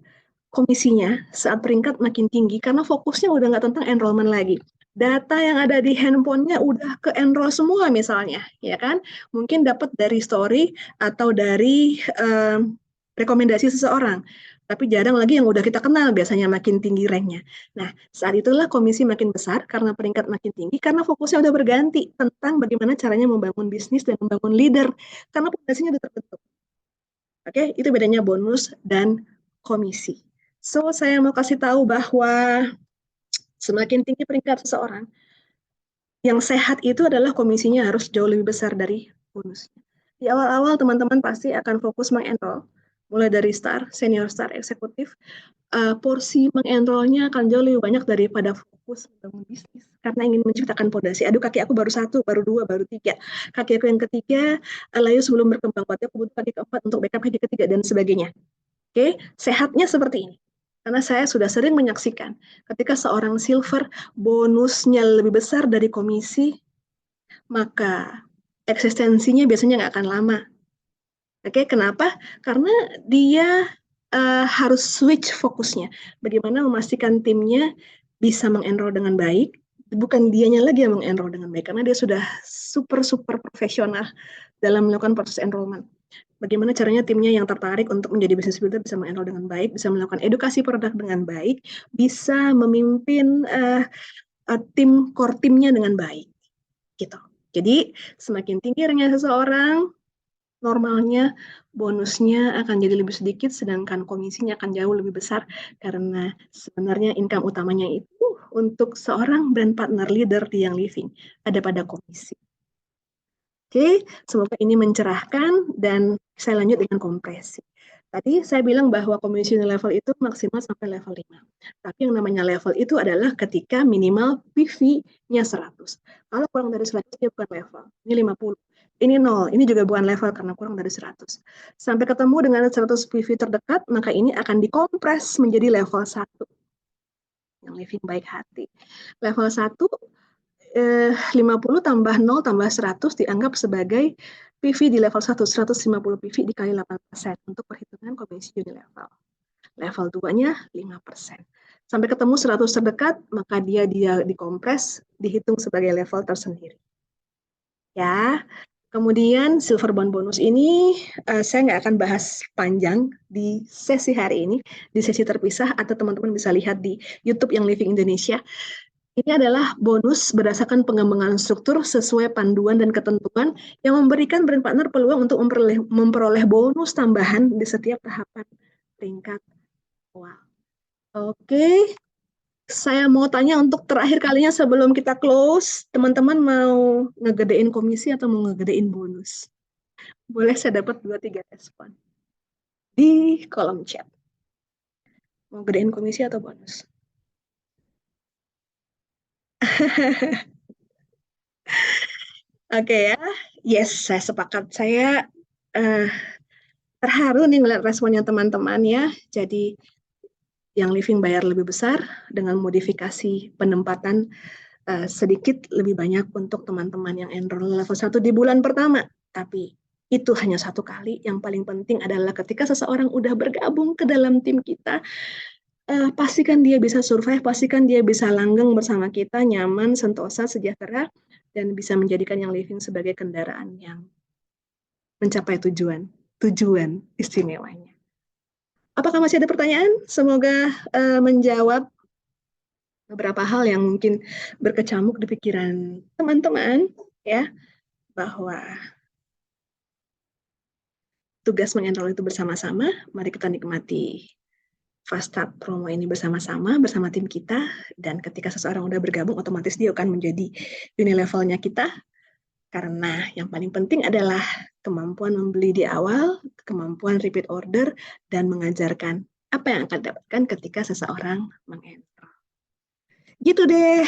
komisinya saat peringkat makin tinggi karena fokusnya udah nggak tentang enrollment lagi. data yang ada di handphonenya udah ke enroll semua misalnya, ya kan? Mungkin dapat dari story atau dari rekomendasi seseorang. Tapi jarang lagi yang udah kita kenal, biasanya makin tinggi ranknya. Nah, saat itulah komisi makin besar karena peringkat makin tinggi, karena fokusnya udah berganti tentang bagaimana caranya membangun bisnis dan membangun leader, karena fondasinya udah terbentuk. Oke, itu bedanya bonus dan komisi. So, saya mau kasih tahu bahwa semakin tinggi peringkat seseorang, yang sehat itu adalah komisinya harus jauh lebih besar dari bonusnya. Di awal-awal teman-teman pasti akan fokus mengenrol, mulai dari star, senior star, eksekutif. Porsi mengenrolnya akan jauh lebih banyak daripada fokus membangun bisnis. Karena ingin menciptakan fondasi. Aduh, kaki aku baru satu, baru dua, baru tiga. Kaki aku yang ketiga, layu sebelum berkembang. Berarti aku butuh kaki keempat untuk backup kaki ketiga, dan sebagainya. Oke, sehatnya seperti ini. Karena saya sudah sering menyaksikan ketika seorang silver bonusnya lebih besar dari komisi, maka eksistensinya biasanya nggak akan lama. Oke, kenapa? Karena dia harus switch fokusnya. Bagaimana memastikan timnya bisa mengenroll dengan baik, bukan dianya lagi yang mengenroll dengan baik, karena dia sudah super profesional dalam melakukan proses enrollment. Bagaimana caranya timnya yang tertarik untuk menjadi business builder bisa mengenroll dengan baik, bisa melakukan edukasi produk dengan baik, bisa memimpin tim core timnya dengan baik, gitu. Jadi semakin tinggi ranknya seseorang, normalnya bonusnya akan jadi lebih sedikit, sedangkan komisinya akan jauh lebih besar, karena sebenarnya income utamanya itu untuk seorang brand partner leader di Young Living ada pada komisi. Oke, semoga ini mencerahkan, dan saya lanjut dengan kompresi. Tadi saya bilang bahwa commission level itu maksimal sampai level 5. Tapi yang namanya level itu adalah ketika minimal PV-nya 100. Kalau kurang dari 100, dia bukan level. Ini 50. Ini 0. Ini juga bukan level karena kurang dari 100. Sampai ketemu dengan 100 PV terdekat, maka ini akan dikompres menjadi level 1. Yang living baik hati. Level 1, 50 tambah 0 tambah 100 dianggap sebagai PV di level 1, 150 PV dikali 8% untuk perhitungan komisi uni level. Level 2-nya 5%. Sampai ketemu 100 terdekat, maka dia dikompres, dihitung sebagai level tersendiri. Ya, kemudian silver bond bonus ini saya nggak akan bahas panjang di sesi hari ini, di sesi terpisah, atau teman-teman bisa lihat di YouTube Yang Living Indonesia. Ini adalah bonus berdasarkan pengembangan struktur sesuai panduan dan ketentuan yang memberikan brand partner peluang untuk memperoleh bonus tambahan di setiap tahapan peringkat awal. Oke, saya mau tanya untuk terakhir kalinya sebelum kita close, teman-teman mau ngegedein komisi atau mau ngegedein bonus? Boleh saya dapat 2-3 respon di kolom chat. Mau gedein komisi atau bonus? Oke ya, yes, saya sepakat. Saya terharu nih ngeliat responnya teman-teman ya. Jadi yang living bayar lebih besar dengan modifikasi penempatan sedikit lebih banyak untuk teman-teman yang enroll level 1 di bulan pertama. Tapi itu hanya satu kali. Yang paling penting adalah ketika seseorang udah bergabung ke dalam tim kita, pastikan dia bisa survive, pastikan dia bisa langgeng bersama kita, nyaman, sentosa, sejahtera, dan bisa menjadikan yang living sebagai kendaraan yang mencapai tujuan istimewanya. Apakah masih ada pertanyaan? Semoga menjawab beberapa hal yang mungkin berkecamuk di pikiran teman-teman, ya, bahwa tugas mengenrol itu bersama-sama. Mari kita nikmati fast start promo ini bersama-sama, bersama tim kita, dan ketika seseorang udah bergabung, otomatis dia akan menjadi uni levelnya kita, karena yang paling penting adalah kemampuan membeli di awal, kemampuan repeat order, dan mengajarkan apa yang akan didapatkan ketika seseorang mengenrol. Gitu deh.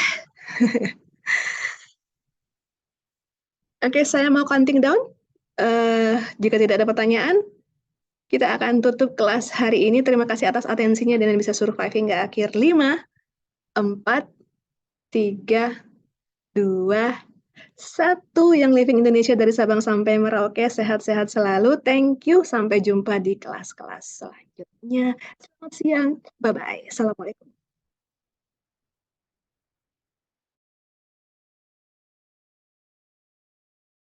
Oke, saya mau counting down. Jika tidak ada pertanyaan, kita akan tutup kelas hari ini. Terima kasih atas atensinya dan bisa survive hingga akhir. 5, 4, 3, 2, 1. Yang Living Indonesia dari Sabang sampai Merauke, sehat-sehat selalu. Thank you. Sampai jumpa di kelas-kelas selanjutnya. Selamat siang. Bye-bye. Assalamualaikum.